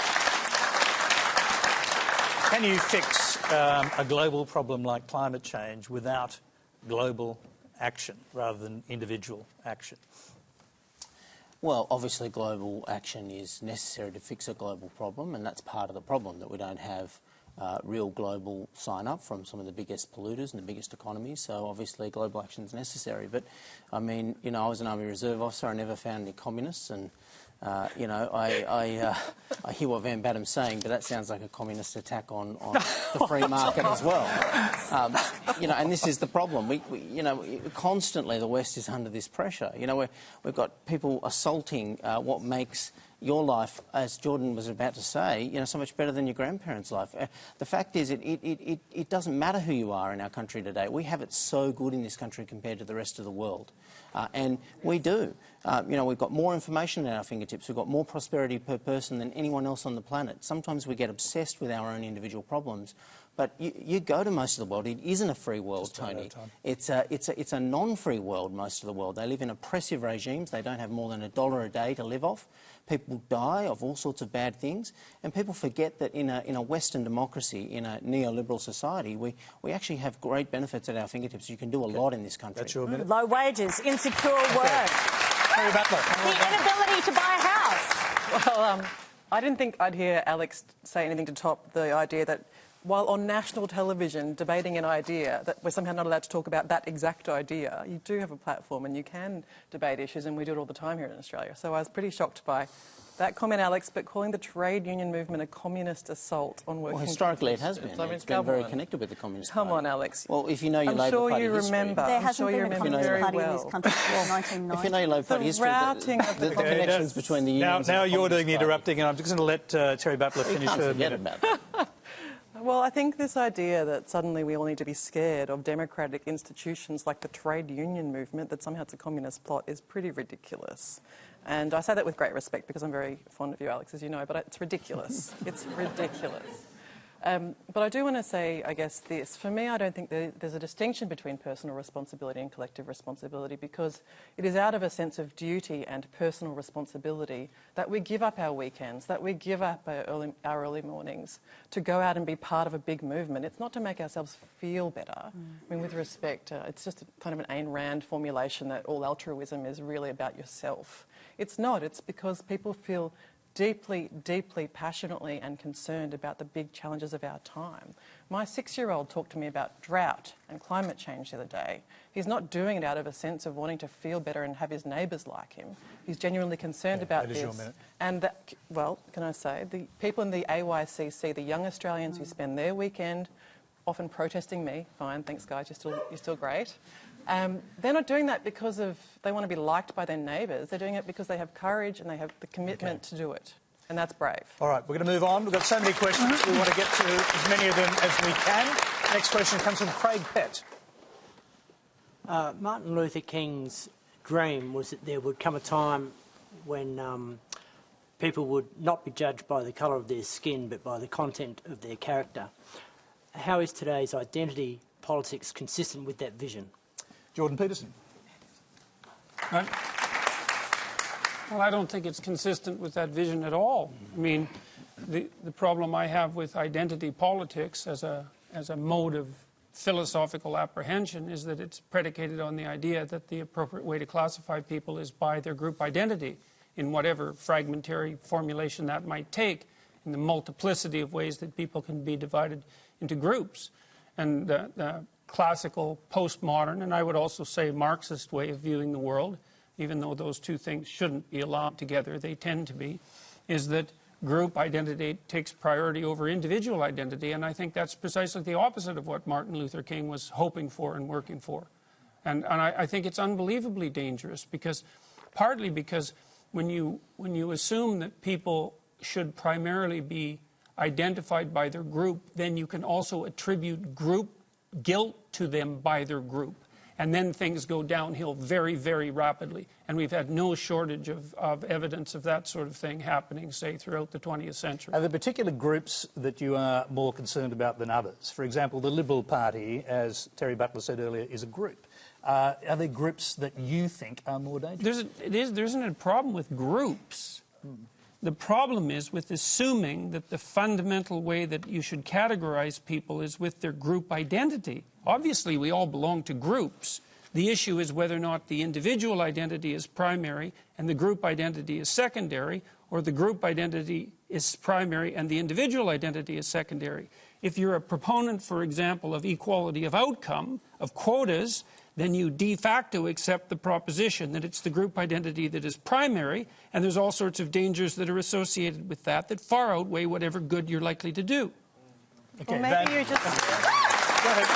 can you fix a global problem like climate change without global action rather than individual action? Well, obviously global action is necessary to fix a global problem, and that's part of the problem, that we don't have real global sign-up from some of the biggest polluters and the biggest economies, so obviously global action is necessary. But, I mean, you know, I was an Army Reserve officer, I never found any communists, and, you know, I hear what Van Batten's saying, but that sounds like a communist attack on the free market as well. You know, and this is the problem. We, you know, constantly the West is under this pressure. You know, we've got people assaulting what makes your life, as Jordan was about to say, you know, so much better than your grandparents' life. The fact is, it doesn't matter who you are in our country today. We have it so good in this country compared to the rest of the world. And we do. You know, we've got more information at our fingertips. We've got more prosperity per person than anyone else on the planet. Sometimes we get obsessed with our own individual problems. But you go to most of the world, it isn't a free world, Tony. It's a non-free world, most of the world. They live in oppressive regimes. They don't have more than $1 a day to live off. People die of all sorts of bad things. And people forget that in a Western democracy, in a neoliberal society, we actually have great benefits at our fingertips. You can do a lot in this country. That's your minute. Low wages, insecure work. Terry Butler. The inability to buy a house. Well, I didn't think I'd hear Alex say anything to top the idea that while on national television debating an idea, that we're somehow not allowed to talk about that exact idea. You do have a platform and you can debate issues, and we do it all the time here in Australia. So I was pretty shocked by that comment, Alex, but calling the trade union movement a communist assault on working... Well, historically it has been. It's been very connected with the Communist Party. Come on, Alex. Well, if you know your Labour Party history... There hasn't been a Communist Party in this country since 1990. If you know your Labour Party history, the connections between the unions... Now you're doing the interrupting, and I'm just going to let Terry Butler finish her minute. About that. Well, I think this idea that suddenly we all need to be scared of democratic institutions like the trade union movement, that somehow it's a communist plot, is pretty ridiculous. And I say that with great respect because I'm very fond of you, Alex, as you know, but it's ridiculous. It's ridiculous. But I do want to say, I guess, this. For me, I don't think there's a distinction between personal responsibility and collective responsibility, because it is out of a sense of duty and personal responsibility that we give up our weekends, that we give up our early mornings to go out and be part of a big movement. It's not to make ourselves feel better. I mean, with respect, it's just kind of an Ayn Rand formulation that all altruism is really about yourself. It's not. It's because people feel deeply, deeply, passionately and concerned about the big challenges of our time. My 6-year-old talked to me about drought and climate change the other day. He's not doing it out of a sense of wanting to feel better and have his neighbours like him. He's genuinely concerned about this. That is your minute. And that, well, can I say, the people in the AYCC, the young Australians who spend their weekend often protesting me, fine, thanks guys, you're still great. They're not doing that because they want to be liked by their neighbours. They're doing it because they have courage and they have the commitment to do it. And that's brave. All right, we're going to move on. We've got so many questions. We want to get to as many of them as we can. Next question comes from Craig Pett. Martin Luther King's dream was that there would come a time when people would not be judged by the colour of their skin but by the content of their character. How is today's identity politics consistent with that vision? Jordan Peterson. Well, I don't think it's consistent with that vision at all. I mean, the problem I have with identity politics as a mode of philosophical apprehension is that it's predicated on the idea that the appropriate way to classify people is by their group identity, in whatever fragmentary formulation that might take, in the multiplicity of ways that people can be divided into groups. And the classical, postmodern, and I would also say Marxist way of viewing the world, even though those two things shouldn't be allowed together, they tend to be, is that group identity takes priority over individual identity, and I think that's precisely the opposite of what Martin Luther King was hoping for and working for. And I think it's unbelievably dangerous, because partly because when you assume that people should primarily be identified by their group, then you can also attribute group guilt to them by their group. And then things go downhill very, very rapidly. And we've had no shortage of evidence of that sort of thing happening, say, throughout the 20th century. Are there particular groups that you are more concerned about than others? For example, the Liberal Party, as Terry Butler said earlier, is a group. Are there groups that you think are more dangerous? There isn't a problem with groups. The problem is with assuming that the fundamental way that you should categorize people is with their group identity. Obviously, we all belong to groups. The issue is whether or not the individual identity is primary and the group identity is secondary, or the group identity is primary and the individual identity is secondary. If you're a proponent, for example, of equality of outcome, of quotas, then you de facto accept the proposition that it's the group identity that is primary, and there's all sorts of dangers that are associated with that that far outweigh whatever good you're likely to do. Okay, well, maybe you're just... Go ahead.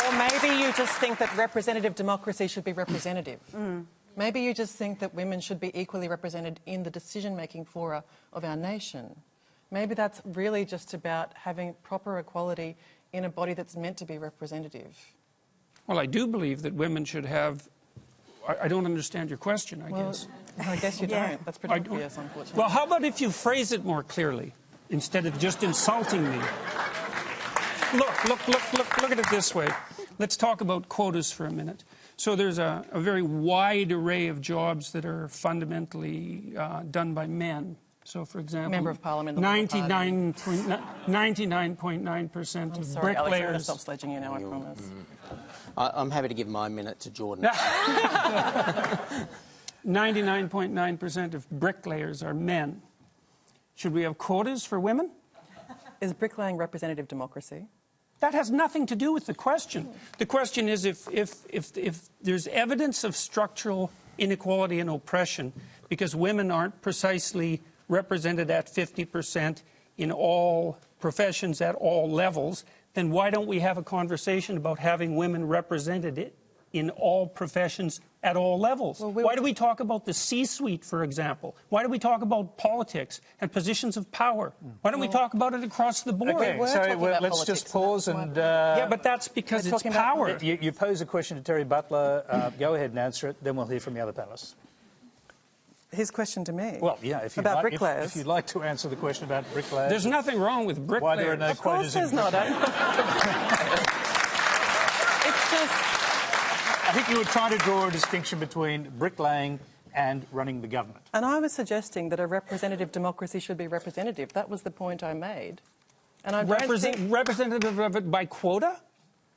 Or maybe you just think that representative democracy should be representative. Maybe you just think that women should be equally represented in the decision-making fora of our nation. Maybe that's really just about having proper equality in a body that's meant to be representative. Well, I do believe that women should have... I don't understand your question, I guess. I guess you don't. That's pretty obvious, unfortunately. Well, how about if you phrase it more clearly, instead of just insulting me? Look at it this way. Let's talk about quotas for a minute. So there's a very wide array of jobs that are fundamentally done by men. So, for example, Member of Parliament, 99.9% of sorry, Alex, I'm going to bricklayers. stop sledging you now, I promise. I'm happy to give my minute to Jordan. 99.9% of bricklayers are men. Should we have quotas for women? Is bricklaying representative democracy? That has nothing to do with the question. The question is if there's evidence of structural inequality and oppression because women aren't precisely represented at 50% in all professions at all levels, then why don't we have a conversation about having women represented in all professions at all levels? Well, why do we talk about the C-suite, for example? Why do we talk about politics and positions of power? Why don't we talk about it across the board? Okay, so let's just pause and... yeah, but that's because it's power. You pose a question to Terry Butler. Go ahead and answer it. Then we'll hear from the other panellists. His question to me? Well, yeah, if you'd about like, bricklayers. If you'd like to answer the question about bricklayers. There's nothing wrong with bricklayers. Why there are no quotas in bricklayers. It's just... I think you were trying to draw a distinction between bricklaying and running the government. And I was suggesting that a representative democracy should be representative. That was the point I made. And I representative of it by quota?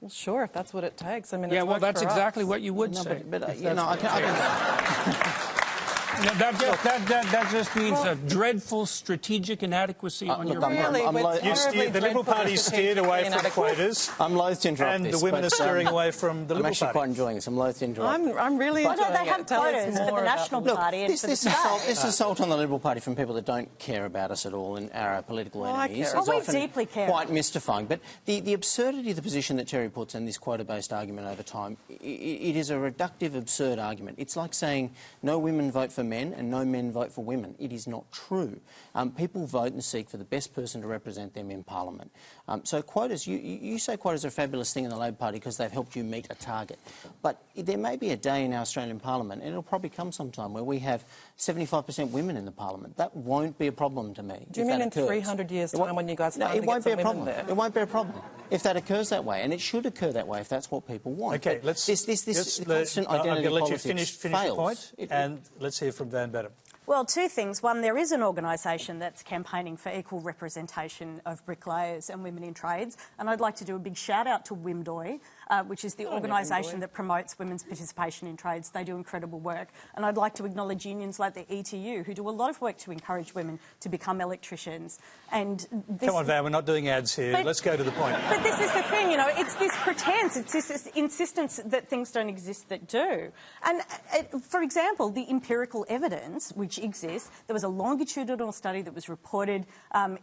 Well, sure, if that's what it takes. I mean, yeah, well, that's exactly what you would say. But you know, I can... That just means a dreadful strategic inadequacy on your part. The Liberal Party steered away from quotas. I'm loath to interrupt and this. the women are steering away from the Liberal Party. I'm actually quite enjoying this. I'm loath to interrupt. I'm really enjoying they have quotas for the National Party and for the state. This assault on the Liberal Party from people that don't care about us at all and are our political enemies is often deeply care. Quite mystifying. But the absurdity of the position that Terry puts in this quota-based argument over time, it is a reductive, absurd argument. It's like saying no women vote for men and no men vote for women. It is not true. People vote and seek for the best person to represent them in Parliament. So quotas, you say quotas are a fabulous thing in the Labor Party because they've helped you meet a target. But there may be a day in our Australian Parliament, and it'll probably come sometime, where we have 75% women in the Parliament. That won't be a problem to me. Do you mean in 300 years' time when you guys finally get some women there? It won't be a problem if that occurs that way, and it should occur that way if that's what people want. Okay, but this constant identity I'm going to let you politics finish your point, and let's hear from Van Badham. Well, two things. One, there is an organisation that's campaigning for equal representation of bricklayers and women in trades, and I'd like to do a big shout-out to WIMDOI, which is the organisation that promotes women's participation in trades. They do incredible work. And I'd like to acknowledge unions like the ETU, who do a lot of work to encourage women to become electricians. And this... Come on, Van, we're not doing ads here. Let's go to the point. But this is the thing, you know, it's this pretense, it's this insistence that things don't exist that do. And, for example, the empirical evidence, which exists, there was a longitudinal study that was reported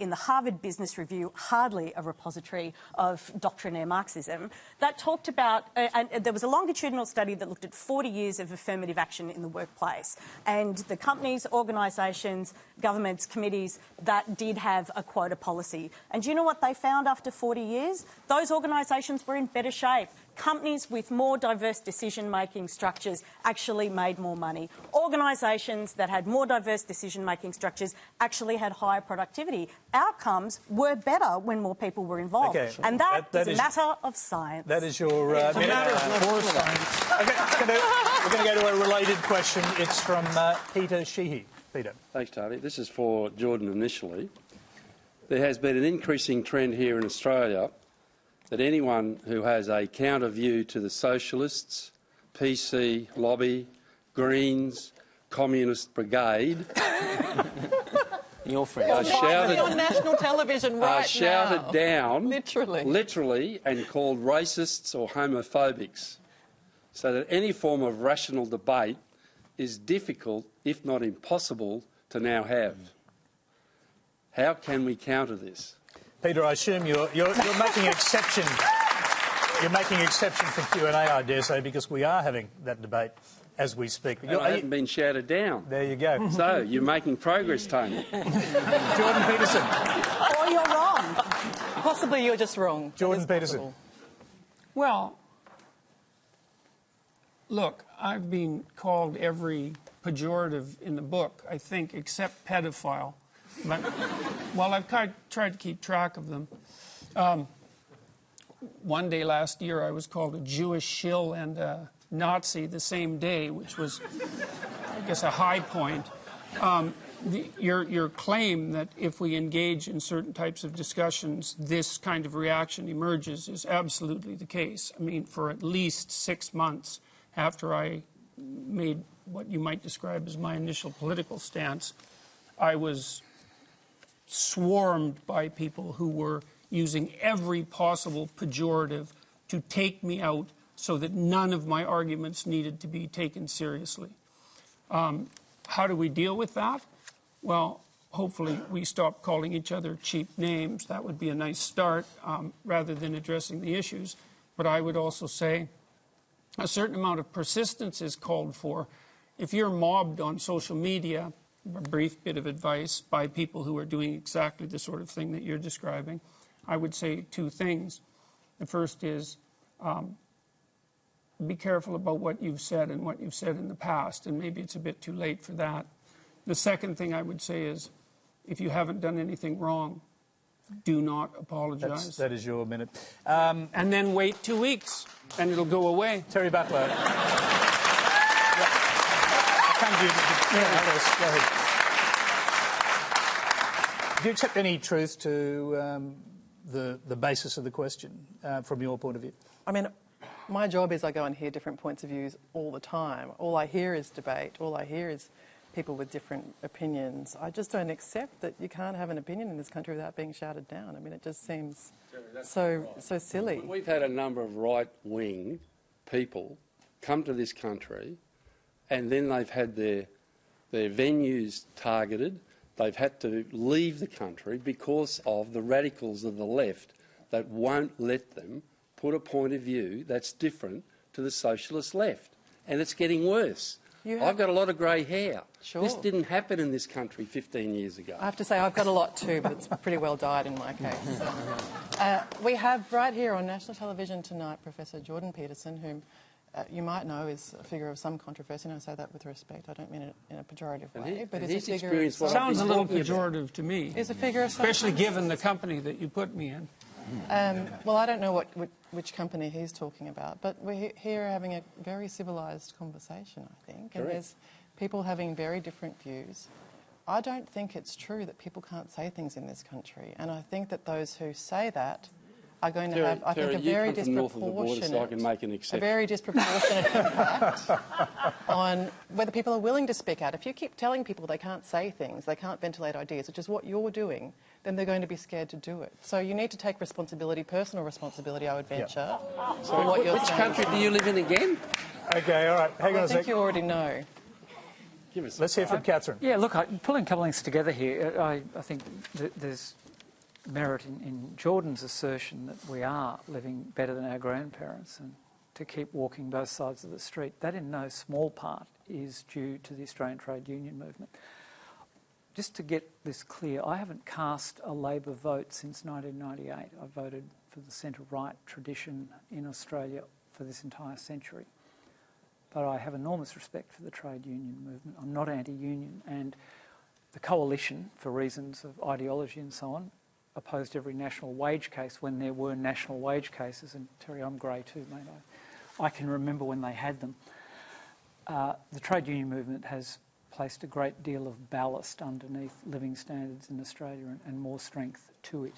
in the Harvard Business Review, hardly a repository of doctrinaire Marxism, that talked about, and there was a longitudinal study that looked at 40 years of affirmative action in the workplace. And the companies, organisations, governments, committees that did have a quota policy. And do you know what they found after 40 years? Those organisations were in better shape. Companies with more diverse decision-making structures actually made more money. Organisations that had more diverse decision-making structures actually had higher productivity. Outcomes were better when more people were involved. Okay. And that is a matter of science. That is your... it's a matter of science. Okay, we're going to go to a related question. It's from Peter Sheehy. Peter. Thanks, Tony. This is for Jordan initially. There has been an increasing trend here in Australia that anyone who has a counter view to the Socialists, PC, Lobby, Greens, Communist Brigade your friend are shouted on national television right shouted now. Down, literally, and called racists or homophobics, so that any form of rational debate is difficult, if not impossible, to now have. How can we counter this? Peter, I assume you're making an exception. You're making exception for Q&A, I dare say, because we are having that debate as we speak. And I haven't been shouted down. There you go. So, you're making progress, Tony. Jordan Peterson. Or you're wrong. Possibly you're just wrong. Jordan Peterson. Well, look, I've been called every pejorative in the book, I think, except pedophile. But, well, I've tried to keep track of them. One day last year, I was called a Jewish shill and a Nazi the same day, which was, I guess, a high point. Your claim that if we engage in certain types of discussions, this kind of reaction emerges is absolutely the case. I mean, for at least 6 months after I made what you might describe as my initial political stance, I was swarmed by people who were using every possible pejorative to take me out so that none of my arguments needed to be taken seriously. How do we deal with that? Well, hopefully we stop calling each other cheap names. That would be a nice start, rather than addressing the issues. But I would also say a certain amount of persistence is called for. If you're mobbed on social media, a brief bit of advice by people who are doing exactly the sort of thing that you're describing, I would say 2 things. The first is be careful about what you've said and what you've said in the past, and maybe it's a bit too late for that. The second thing I would say is, if you haven't done anything wrong, do not apologise. That is your minute. And then wait 2 weeks, and it'll go away. Terry Butler. Yeah. I'll come to you. Go ahead. Do you accept any truth to the basis of the question from your point of view? I mean, my job is I go and hear different points of views all the time. All I hear is debate. All I hear is people with different opinions. I just don't accept that you can't have an opinion in this country without being shouted down. I mean, it just seems so silly. We've had a number of right-wing people come to this country, and then they've had their venues targeted. They've had to leave the country because of the radicals of the left that won't let them put a point of view that's different to the socialist left. And it's getting worse. I've got a lot of grey hair. Sure. This didn't happen in this country 15 years ago. I have to say I've got a lot too, but it's pretty well dyed in my case. We have right here on national television tonight Professor Jordan Peterson, whom you might know is a figure of some controversy, and I say that with respect. I don't mean it in a pejorative way, but it's a figure of... Sounds a little pejorative to me. Is a figure of... Especially given the company that you put me in. Well, I don't know which company he's talking about, but we're here having a very civilised conversation, I think, and there's people having very different views. I don't think it's true that people can't say things in this country, and I think that those who say that are going to have, I think, a very disproportionate impact on whether people are willing to speak out. If you keep telling people they can't say things, they can't ventilate ideas, which is what you're doing, then they're going to be scared to do it. So you need to take responsibility, personal responsibility, I would venture. So what you're saying. Country do you live in again? Okay, all right. Hang on a sec. I think you already know. Let's hear from Catherine. Yeah, look, pulling a couple of things together here, I think there's merit in Jordan's assertion that we are living better than our grandparents, and to keep walking both sides of the street. That in no small part is due to the Australian trade union movement. Just to get this clear, I haven't cast a Labor vote since 1998. I voted for the centre-right tradition in Australia for this entire century. But I have enormous respect for the trade union movement. I'm not anti-union, and the coalition, for reasons of ideology and so on, opposed every national wage case when there were national wage cases, and Terry, I'm grey too, mate. I can remember when they had them. The trade union movement has placed a great deal of ballast underneath living standards in Australia and more strength to it.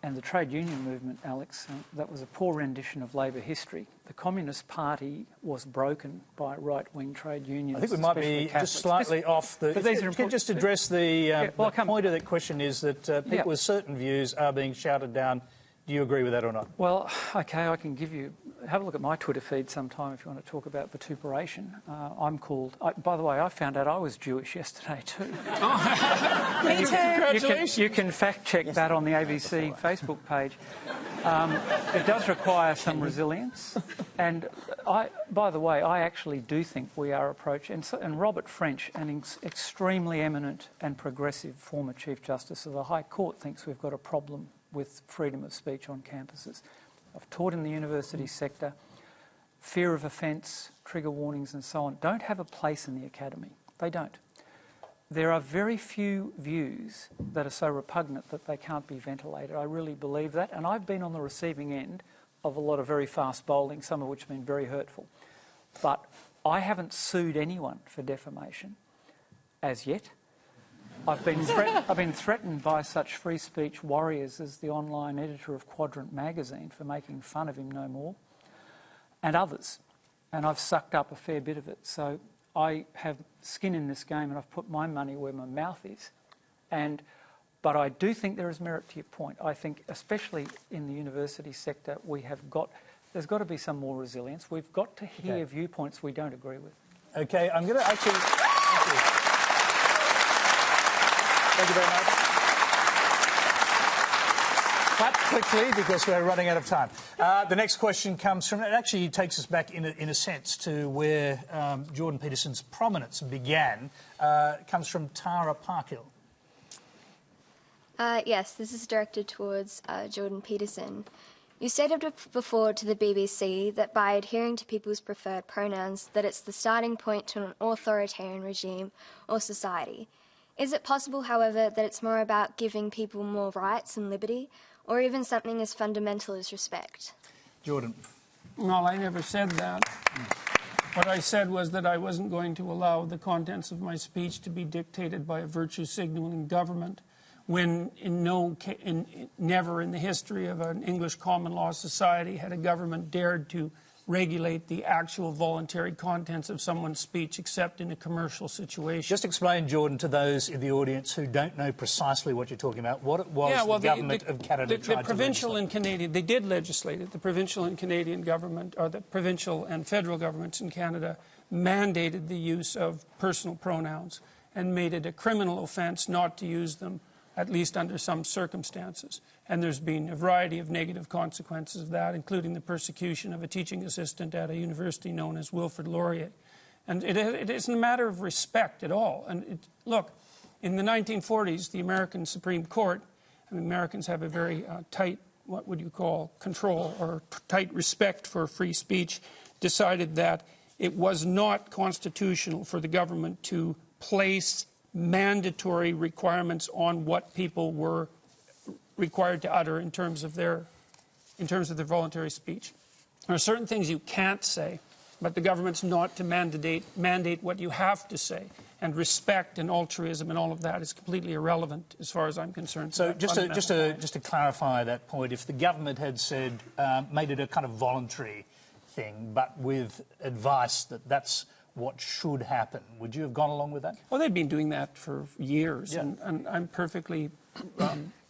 And the trade union movement, Alex, that was a poor rendition of Labor history. The Communist Party was broken by right-wing trade unions. I think we might be just slightly off the... If you could just address the point of that question is that people with certain views are being shouted down. Do you agree with that or not? Well, OK, I can give you... Have a look at my Twitter feed sometime if you want to talk about vituperation. I'm called... by the way, I found out I was Jewish yesterday too. Me too. You can fact-check that on the ABC Facebook page. It does require some resilience. And by the way, I actually do think we are approaching, and Robert French, an extremely eminent and progressive former Chief Justice of the High Court, thinks we've got a problem with freedom of speech on campuses. I've taught in the university sector. Fear of offence, trigger warnings and so on don't have a place in the academy. They don't. There are very few views that are so repugnant that they can't be ventilated. I really believe that, and I've been on the receiving end of a lot of very fast bowling, some of which have been very hurtful. But I haven't sued anyone for defamation as yet. I've been threatened by such free speech warriors as the online editor of Quadrant magazine for making fun of him no more, and others. And I've sucked up a fair bit of it. So I have skin in this game, and I've put my money where my mouth is. But I do think there is merit to your point. I think, especially in the university sector, there's got to be some more resilience. We've got to hear viewpoints we don't agree with. Okay, I'm going to actually... Thank you very much. Clap quickly because we're running out of time. The next question comes from... It actually takes us back, in a sense, to where Jordan Peterson's prominence began. It comes from Tara Parkhill. Yes, this is directed towards Jordan Peterson. You stated before to the BBC that by adhering to people's preferred pronouns, that it's the starting point to an authoritarian regime or society. Is it possible, however, that it's more about giving people more rights and liberty, or even something as fundamental as respect? Jordan. Well, I never said that. What I said was that I wasn't going to allow the contents of my speech to be dictated by a virtue-signalling government, when never in the history of an English common law society had a government dared to regulate the actual voluntary contents of someone's speech except in a commercial situation. Just explain, Jordan, to those in the audience who don't know precisely what you're talking about, what it was the government of Canada tried to provincial and Canadian, they did legislate it. The provincial and Canadian government, or the provincial and federal governments in Canada, mandated the use of personal pronouns and made it a criminal offence not to use them, at least under some circumstances. And there's been a variety of negative consequences of that, including the persecution of a teaching assistant at a university known as Wilfrid Laurier. And it isn't a matter of respect at all. And look, in the 1940s, the American Supreme Court, and Americans have a very tight, what would you call, control or tight respect for free speech, decided that it was not constitutional for the government to place mandatory requirements on what people were required to utter in terms of their voluntary speech. There are certain things you can't say, but the government's not to mandate what you have to say. And respect and altruism and all of that is completely irrelevant as far as I'm concerned. So just to clarify that point, if the government had said, made it a kind of voluntary thing, but with advice that that's what should happen, would you have gone along with that? Well, they've been doing that for years, yeah. and I'm perfectly...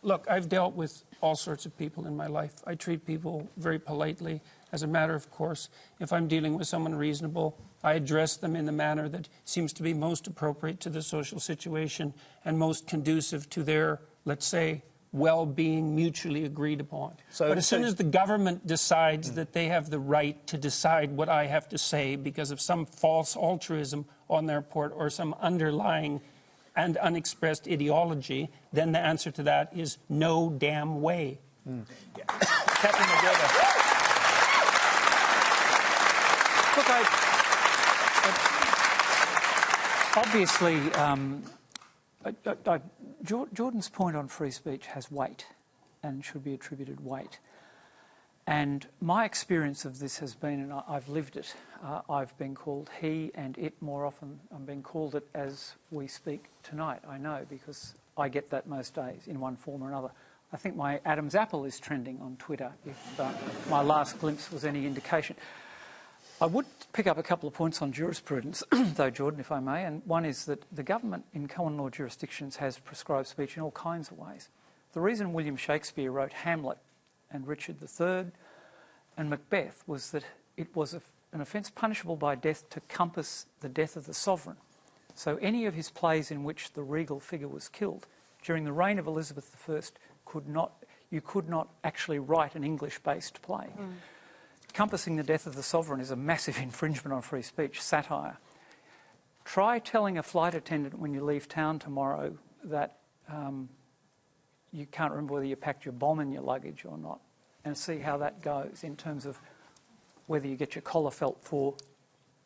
Look, I've dealt with all sorts of people in my life. I treat people very politely, as a matter of course. If I'm dealing with someone reasonable, I address them in the manner that seems to be most appropriate to the social situation and most conducive to their, let's say, well-being mutually agreed upon. But as soon as the government decides that they have the right to decide what I have to say because of some false altruism on their part or some underlying and unexpressed ideology, then the answer to that is no damn way. Captain McGregor. Look, obviously, Jordan's point on free speech has weight and should be attributed weight. And my experience of this has been, and I've lived it, I've been called he and it more often. I'm being called it as we speak tonight, I know, because I get that most days in one form or another. I think my Adam's apple is trending on Twitter, if my last glimpse was any indication. I would pick up a couple of points on jurisprudence, though, Jordan, if I may, and one is that the government in common law jurisdictions has prescribed speech in all kinds of ways. The reason William Shakespeare wrote Hamlet and Richard III and Macbeth was that it was an offence punishable by death to compass the death of the sovereign. So any of his plays in which the regal figure was killed during the reign of Elizabeth I you could not actually write an English-based play. Compassing the Death of the Sovereign is a massive infringement on free speech, satire. Try telling a flight attendant when you leave town tomorrow that you can't remember whether you packed your bomb in your luggage or not, and see how that goes in terms of whether you get your collar felt for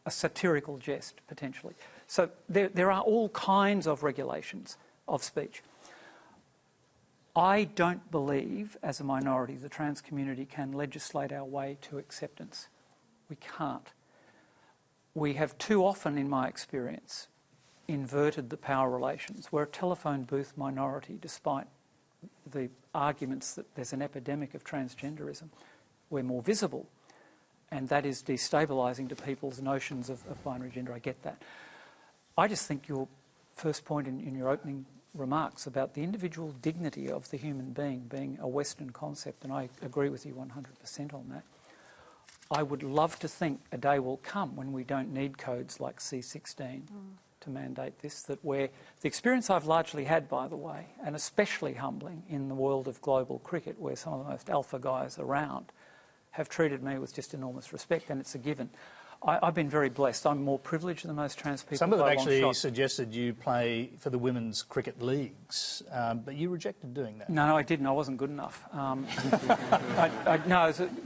a satirical jest, potentially. So there are all kinds of regulations of speech. I don't believe, as a minority, the trans community can legislate our way to acceptance. We can't. We have too often, in my experience, inverted the power relations. We're a telephone booth minority, despite the arguments that there's an epidemic of transgenderism. We're more visible, and that is destabilising to people's notions of binary gender. I get that. I just think your first point in your opening remarks about the individual dignity of the human being a Western concept, and I agree with you 100% on that. I would love to think a day will come when we don't need codes like C16 to mandate this, that where the experience I've largely had, by the way, and especially humbling in the world of global cricket, where some of the most alpha guys around have treated me with just enormous respect, and it's a given. I've been very blessed. I'm more privileged than most trans people. Some of them actually suggested you play for the women's cricket leagues, but you rejected doing that. No, I didn't. I wasn't good enough.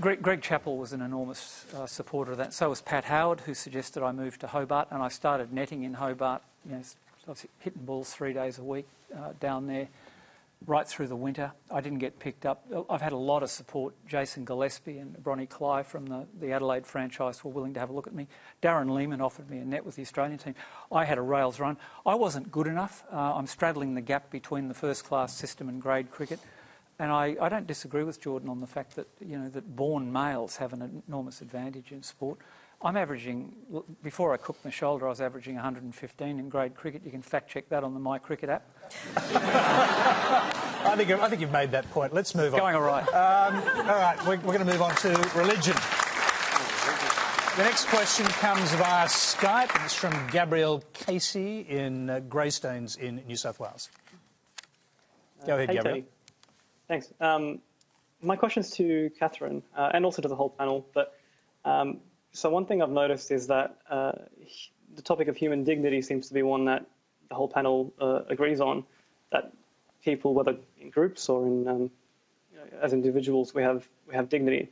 Greg Chappell was an enormous supporter of that. So was Pat Howard, who suggested I move to Hobart, and I started netting in Hobart. You know, I was hitting balls 3 days a week down there, right through the winter. I didn't get picked up. I've had a lot of support. Jason Gillespie and Bronnie Cly from the Adelaide franchise were willing to have a look at me. Darren Lehman offered me a net with the Australian team. I had a rails run. I wasn't good enough. I'm straddling the gap between the first-class system and grade cricket. And I don't disagree with Jordan on the fact that, you know, that born males have an enormous advantage in sport. I'm averaging, before I cooked my shoulder, I was averaging 115 in grade cricket. You can fact-check that on the My Cricket app. I think you've made that point. Let's move on. Going all right. All right, we're going to move on to religion. The next question comes via Skype. It's from Gabrielle Casey in Greystanes in New South Wales. Go ahead, Gabrielle. Tony. Thanks. My question's to Catherine and also to the whole panel. But so one thing I've noticed is that the topic of human dignity seems to be one that the whole panel agrees on, that people, whether in groups or in as individuals, we have dignity.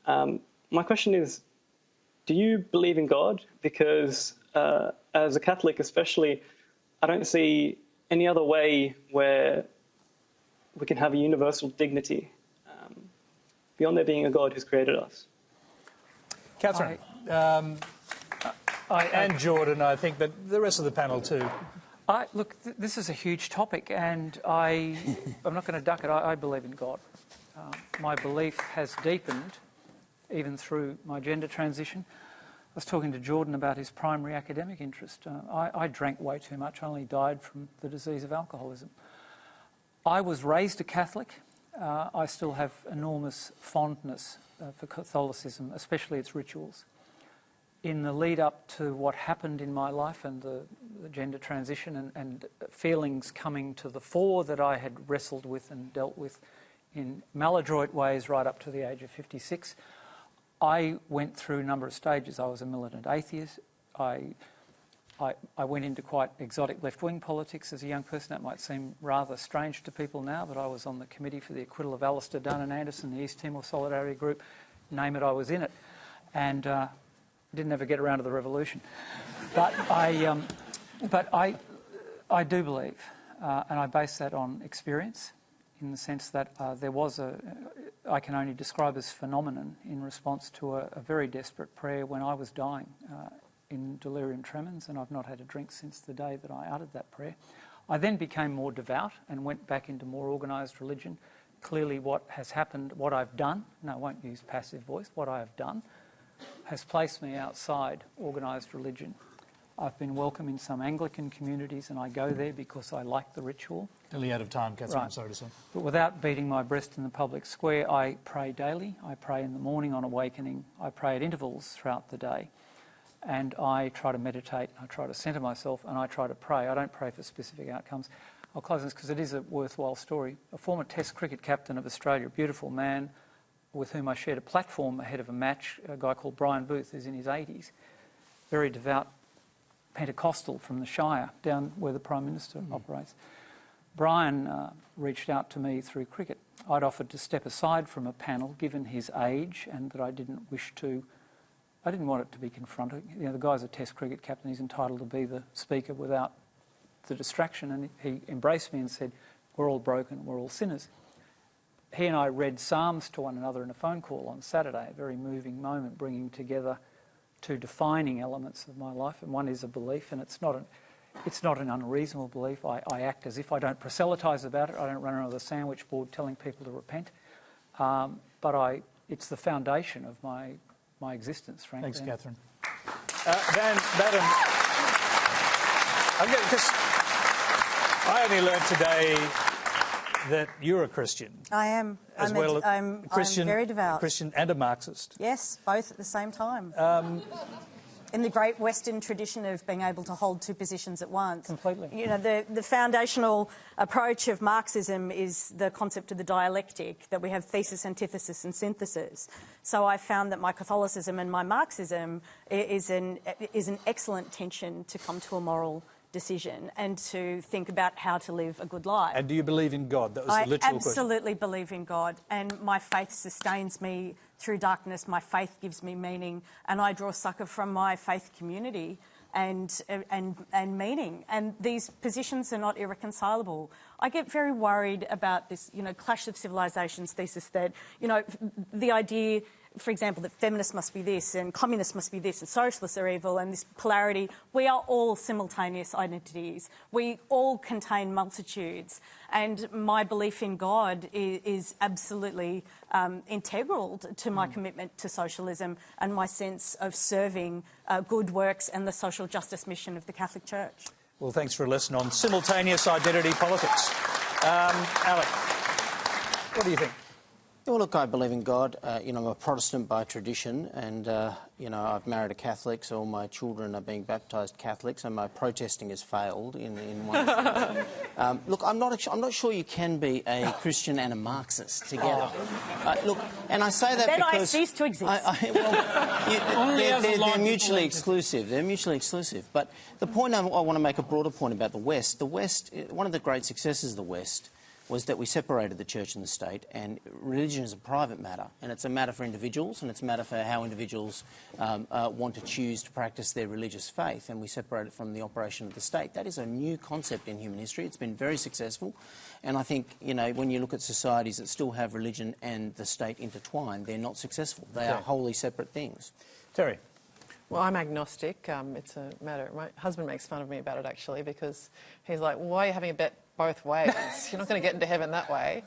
My question is, do you believe in God? Because as a Catholic especially, I don't see any other way where we can have a universal dignity beyond there being a God who's created us. Catherine, and Jordan, I think, but the rest of the panel too. Look, this is a huge topic, and I'm not going to duck it. I believe in God. My belief has deepened even through my gender transition. I was talking to Jordan about his primary academic interest. I drank way too much. I only died from the disease of alcoholism. I was raised a Catholic. I still have enormous fondness for Catholicism, especially its rituals. In the lead up to what happened in my life and the gender transition and feelings coming to the fore that I had wrestled with and dealt with in maladroit ways right up to the age of 56, I went through a number of stages. I was a militant atheist. I went into quite exotic left-wing politics as a young person. That might seem rather strange to people now, but I was on the committee for the acquittal of Alistair Dunn and Anderson, the East Timor Solidarity Group. Name it, I was in it. And didn't ever get around to the revolution. But I do believe, and I base that on experience, in the sense that there was I can only describe as phenomenon in response to a very desperate prayer when I was dying in delirium tremens, and I've not had a drink since the day that I uttered that prayer. I then became more devout and went back into more organised religion. Clearly what has happened, what I've done, no, I won't use passive voice, what I have done has placed me outside organised religion. I've been welcome in some Anglican communities, and I go there because I like the ritual. Nearly out of time, Catherine, I'm sorry to say. But without beating my breast in the public square, I pray daily. I pray in the morning on awakening. I pray at intervals throughout the day. and I try to meditate, I try to centre myself, and I try to pray. I don't pray for specific outcomes. I'll close this because it is a worthwhile story. A former Test cricket captain of Australia, a beautiful man with whom I shared a platform ahead of a match, a guy called Brian Booth, who's in his 80s, very devout Pentecostal from the Shire, down where the Prime Minister operates. Brian reached out to me through cricket. I'd offered to step aside from a panel, given his age, and that I didn't want it to be confronted. You know, the guy's a Test cricket captain, he's entitled to be the speaker without the distraction, and he embraced me and said, we're all broken, we're all sinners. He and I read Psalms to one another in a phone call on Saturday, a very moving moment, bringing together two defining elements of my life, and one is a belief, and it's not an unreasonable belief. I act as if I don't proselytise about it. I don't run around with a sandwich board telling people to repent. But it's the foundation of my existence, frankly. Thanks, Catherine. Van Batten, I only learned today that you're a Christian. I am. I'm very devout. A Christian and a Marxist. Yes, both at the same time. In the great Western tradition of being able to hold two positions at once. Completely. You know, the foundational approach of Marxism is the concept of the dialectic, that we have thesis, antithesis and synthesis. So I found that my Catholicism and my Marxism is an excellent tension to come to a moral decision and to think about how to live a good life. And do you believe in God? That was the literal question. I absolutely believe in God, and my faith sustains me through darkness. My faith gives me meaning, and I draw succour from my faith community and meaning. And these positions are not irreconcilable. I get very worried about this, clash of civilizations thesis that, the idea, for example, that feminists must be this and communists must be this and socialists are evil, and this polarity. We are all simultaneous identities. We all contain multitudes. And my belief in God is absolutely integral to my commitment to socialism and my sense of serving good works and the social justice mission of the Catholic Church. Well, thanks for a lesson on simultaneous identity politics. Alec, what do you think? Well, look, I believe in God. I'm a Protestant by tradition, and I've married a Catholic, so all my children are being baptised Catholics, and my protesting has failed in one. Look, I'm not sure you can be a Christian and a Marxist together. Look, and I say that then because I cease to exist. They're mutually exclusive. They're mutually exclusive. But the point I want to make, a broader point about the West. The West, one of the great successes of the West was that we separated the church and the state, and religion is a private matter, and it's a matter for individuals, and it's a matter for how individuals want to choose to practice their religious faith, and we separate it from the operation of the state. That is a new concept in human history. It's been very successful, and I think, when you look at societies that still have religion and the state intertwined, they're not successful. They are wholly separate things. Terry? Well, I'm agnostic. It's a matter... My husband makes fun of me about it, actually, because he's like, well, why are you having a bet both ways? You're not going to get into heaven that way.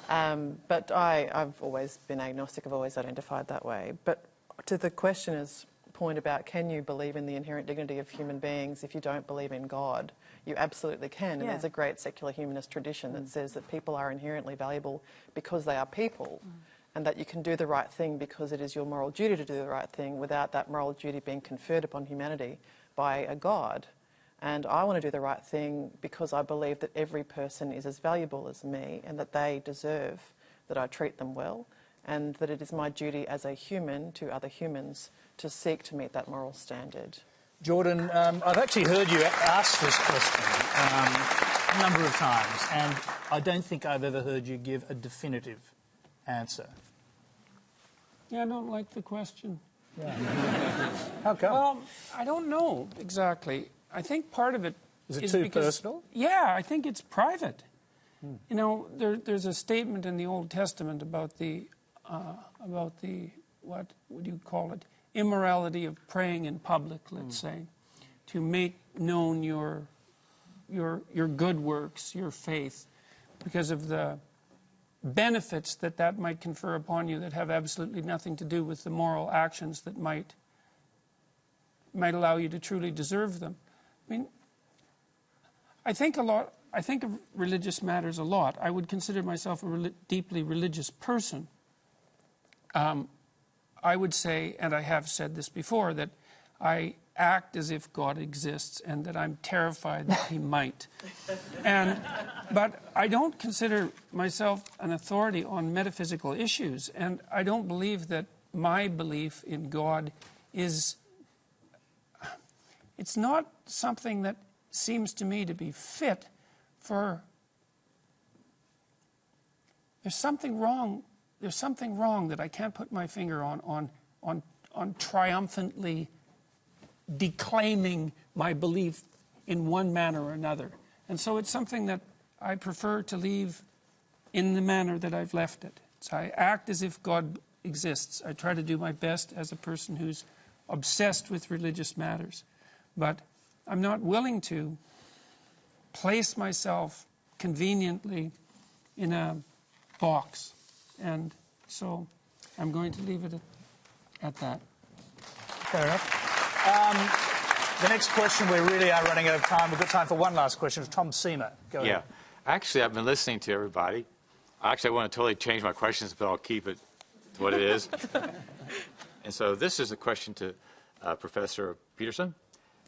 But I've always been agnostic. I've always identified that way. But to the questioner's point about can you believe in the inherent dignity of human beings if you don't believe in God, you absolutely can. And there's a great secular humanist tradition that says that people are inherently valuable because they are people. And that you can do the right thing because it is your moral duty to do the right thing without that moral duty being conferred upon humanity by a God. And I want to do the right thing because I believe that every person is as valuable as me and that they deserve that I treat them well, and that it is my duty as a human to other humans to seek to meet that moral standard. Jordan, I've actually heard you ask this question a number of times, and I don't think I've ever heard you give a definitive answer. Yeah, I don't like the question. Yeah. How come? Well, I don't know exactly. I think part of it is it too personal? Yeah, I think it's private. There's a statement in the Old Testament about the what would you call it? Immorality of praying in public, let's say, to make known your good works, your faith, because of the benefits that might confer upon you that have absolutely nothing to do with the moral actions that might allow you to truly deserve them. I mean, I think of religious matters a lot. I would consider myself a deeply religious person. I would say, and I have said this before, that I act as if God exists and that I'm terrified that he might. But I don't consider myself an authority on metaphysical issues, and I don't believe that my belief in God is... It's not something that seems to me to be fit for... There's something wrong that I can't put my finger on triumphantly declaiming my belief in one manner or another. And so it's something that I prefer to leave in the manner that I've left it. So I act as if God exists. I try to do my best as a person who's obsessed with religious matters. But I'm not willing to place myself conveniently in a box. And so I'm going to leave it at that. Fair enough. The next question, we really are running out of time. We've got time for one last question. Tom Seamer. Go ahead. Yeah. Actually, I've been listening to everybody. Actually, I want to totally change my questions, but I'll keep it to what it is. And so this is a question to Professor Peterson.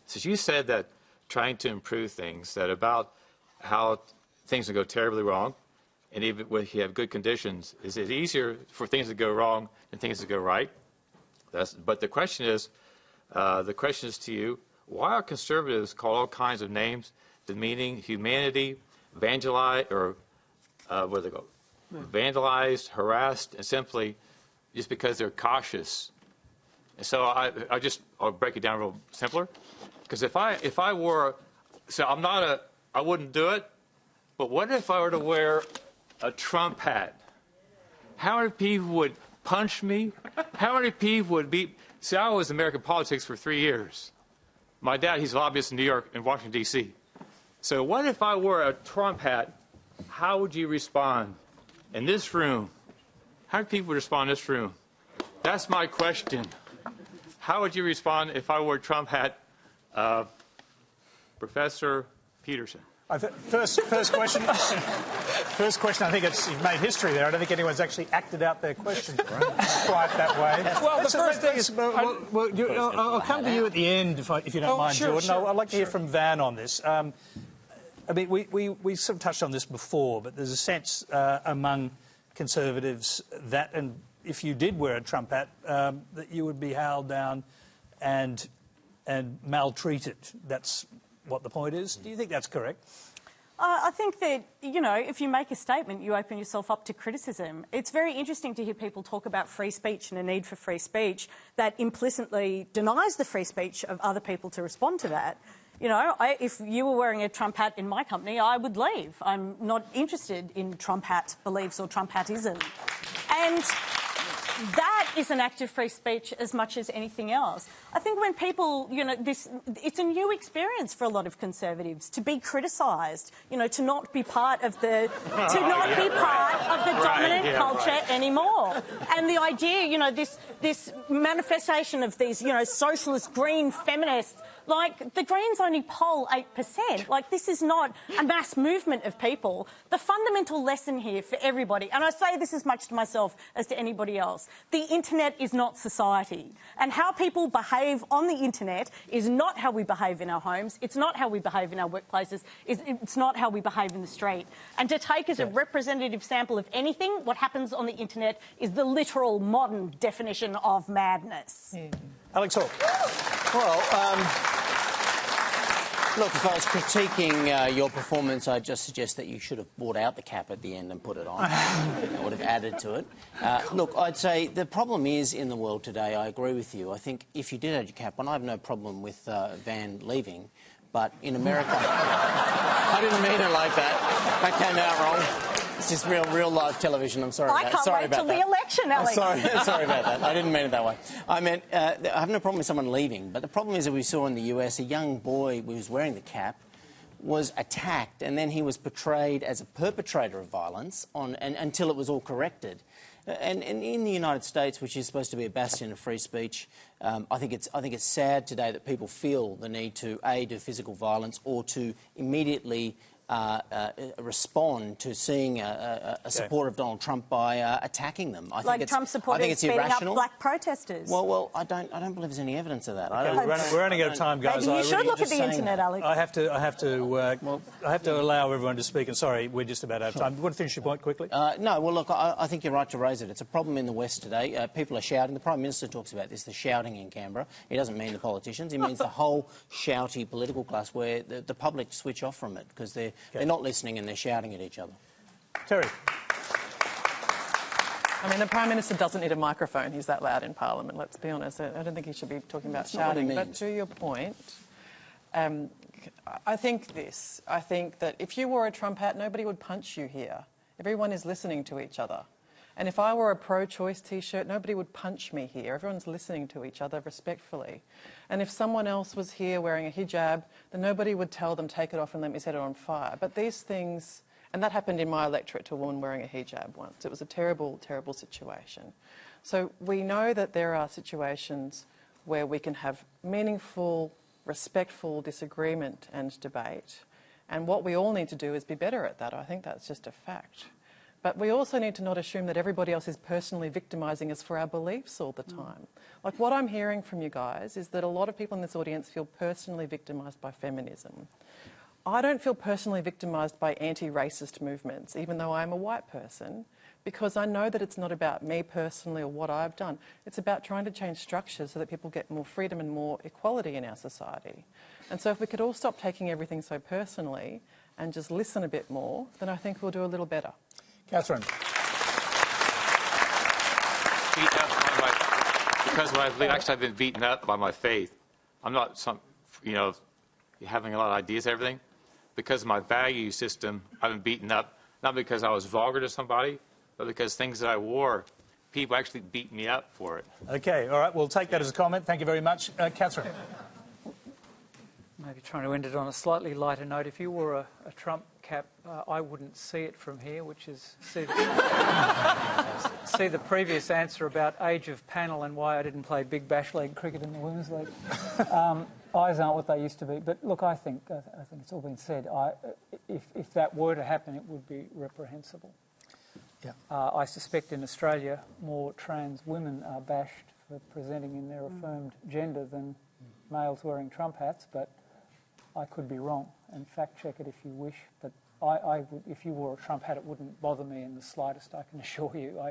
So you said that trying to improve things, that about how things will go terribly wrong, and even when you have good conditions, is it easier for things to go wrong than things to go right? But the question is to you, why are conservatives called all kinds of names demeaning humanity, vandalized, harassed, and simply just because they're cautious? And so I'll break it down real simpler. Because if I wore, so I wouldn't do it, but what if I were to wear a Trump hat? How many people would punch me? How many people would be... See, I was in American politics for 3 years. My dad, he's a lobbyist in New York and Washington, D.C. So what if I wore a Trump hat? How would you respond in this room? How many people would respond in this room? That's my question. How would you respond if I wore a Trump hat? Professor Peterson. First question. First question. I think you've made history there. I don't think anyone's actually acted out their question quite that way. Well, the first thing is, I'll come to you at the end if you don't mind, sure, Jordan. sure, I'd like to hear from Van on this. I mean, we sort of touched on this before, but there's a sense among Conservatives that, and if you did wear a Trump hat, that you would be howled down and maltreated. That's what the point is. Do you think that's correct? I think that, if you make a statement, you open yourself up to criticism. It's very interesting to hear people talk about free speech and a need for free speech that implicitly denies the free speech of other people to respond to that. If you were wearing a Trump hat in my company, I would leave. I'm not interested in Trump hat beliefs or Trump hatism. And that is an act of free speech as much as anything else. I think when people, it's a new experience for a lot of Conservatives to be criticised, to not be part of the, dominant culture anymore. And the idea, this manifestation of these, socialist, green, feminists, like, the Greens only poll 8%. Like, this is not a mass movement of people. The fundamental lesson here for everybody, and I say this as much to myself as to anybody else, the internet is not society. And how people behave on the internet is not how we behave in our homes. It's not how we behave in our workplaces. It's not how we behave in the street. And to take as a representative sample of anything, what happens on the internet is the literal modern definition of madness. Alex Hawke. Well, look, if I was critiquing your performance, I'd just suggest that you should have brought out the cap at the end and put it on. I would have added to it. Look, I'd say the problem is in the world today, I agree with you. I think if you did add your cap on, I have no problem with Van leaving. But in America... I didn't mean it like that. That came out wrong. It's just real live television. I'm sorry about that. I can't wait till the election, Alex. Sorry about that. I didn't mean it that way. I meant, I have no problem with someone leaving, but the problem is that we saw in the US a young boy who was wearing the cap was attacked, and then he was portrayed as a perpetrator of violence until it was all corrected. And in the United States, which is supposed to be a bastion of free speech, I think it's sad today that people feel the need to, A, do physical violence or to immediately respond to seeing a supporter of Donald Trump by attacking them. I think Trump supporters beating up black protesters. Well, I don't believe there's any evidence of that. We're running out of time, guys. Maybe you should look at the internet, Alex. I have to allow everyone to speak. And sorry, we're just about out of time. You want to finish your point quickly? No. Well, look, I think you're right to raise it. It's a problem in the West today. People are shouting. The Prime Minister talks about this. The shouting in Canberra. He doesn't mean the politicians. He means the whole shouty political class, where the public switch off from it because they're not listening and they're shouting at each other. Terry. I mean, the Prime Minister doesn't need a microphone. He's that loud in Parliament, let's be honest. I don't think he should be talking about shouting. But to your point, I think that if you wore a Trump hat, nobody would punch you here. Everyone is listening to each other. And if I wore a pro-choice T-shirt, nobody would punch me here. Everyone's listening to each other respectfully. And if someone else was here wearing a hijab, then nobody would tell them, take it off and let me set it on fire. But these things, and that happened in my electorate to a woman wearing a hijab once. It was a terrible, terrible situation. So we know that there are situations where we can have meaningful, respectful disagreement and debate. And what we all need to do is be better at that. I think that's just a fact. But we also need to not assume that everybody else is personally victimising us for our beliefs all the time. Like, what I'm hearing from you guys is that a lot of people in this audience feel personally victimised by feminism. I don't feel personally victimised by anti-racist movements, even though I'm a white person, because I know that it's not about me personally or what I've done. It's about trying to change structures so that people get more freedom and more equality in our society. And so if we could all stop taking everything so personally and just listen a bit more, then I think we'll do a little better. Catherine. Because when I believe, actually, I've been beaten up by my faith. I'm not having a lot of ideas and everything. Because of my value system, I've been beaten up, not because I was vulgar to somebody, but because things that I wore, people actually beat me up for it. OK, all right, we'll take that as a comment. Thank you very much. Catherine. Maybe trying to end it on a slightly lighter note. If you wore a Trump cap, I wouldn't see it from here, which is see the previous answer about age of panel and why I didn't play big bash league cricket in the women's league. Eyes aren't what they used to be. But look, I think it's all been said. If that were to happen, it would be reprehensible. Yeah. I suspect in Australia more trans women are bashed for presenting in their affirmed gender than males wearing Trump hats, but I could be wrong, and fact check it if you wish. But I would, if you wore a Trump hat, it wouldn't bother me in the slightest. I can assure you.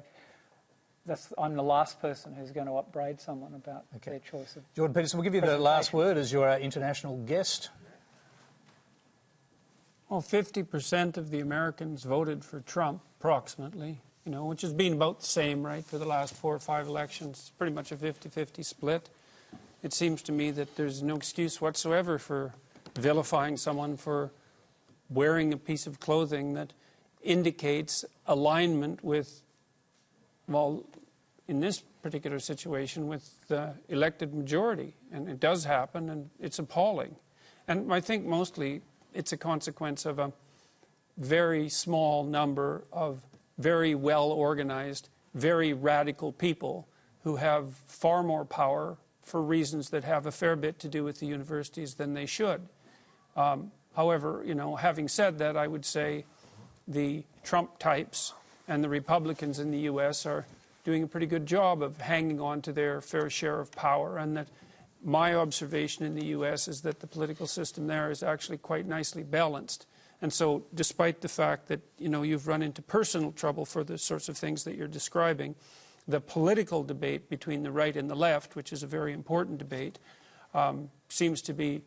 I'm the last person who's going to upbraid someone about their choice of. Jordan Peterson, we'll give you the last word as your international guest. Well, 50% of the Americans voted for Trump, approximately, which has been about the same, right, for the last 4 or 5 elections. It's pretty much a 50-50 split. It seems to me that there's no excuse whatsoever for vilifying someone for wearing a piece of clothing that indicates alignment with, well, in this particular situation, with the elected majority. And it does happen, and it's appalling. And I think mostly it's a consequence of a very small number of very well-organized, very radical people who have far more power for reasons that have a fair bit to do with the universities than they should. However, having said that, I would say the Trump types and the Republicans in the U.S. are doing a pretty good job of hanging on to their fair share of power, and that my observation in the U.S. is that the political system there is actually quite nicely balanced. And so despite the fact that, you've run into personal trouble for the sorts of things that you're describing, the political debate between the right and the left, which is a very important debate, seems to be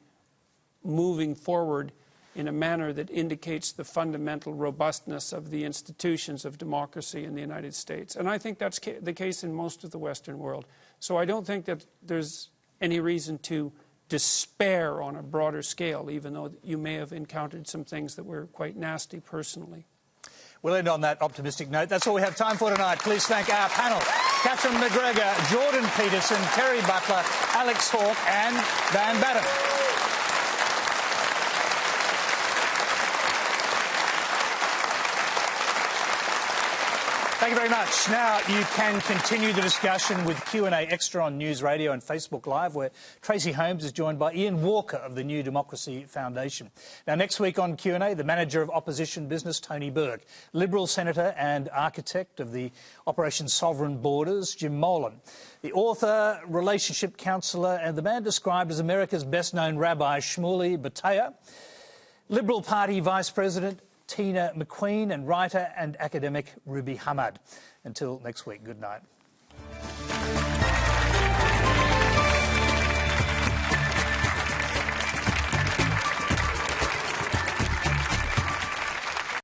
moving forward in a manner that indicates the fundamental robustness of the institutions of democracy in the United States. And I think that's the case in most of the Western world. So I don't think that there's any reason to despair on a broader scale, even though you may have encountered some things that were quite nasty personally. We'll end on that optimistic note. That's all we have time for tonight. Please thank our panel: Catherine McGregor, Jordan Peterson, Terry Butler, Alex Hawke and Van Batten. Thank you very much. Now you can continue the discussion with Q&A Extra on News Radio and Facebook Live, where Tracy Holmes is joined by Ian Walker of the New Democracy Foundation. Now, next week on Q&A, the manager of opposition business, Tony Burke, Liberal Senator and architect of the Operation Sovereign Borders, Jim Molan, the author, relationship counsellor and the man described as America's best-known rabbi, Shmuley Bataya, Liberal Party Vice President, Tina McQueen, and writer and academic Ruby Hamad. Until next week, good night.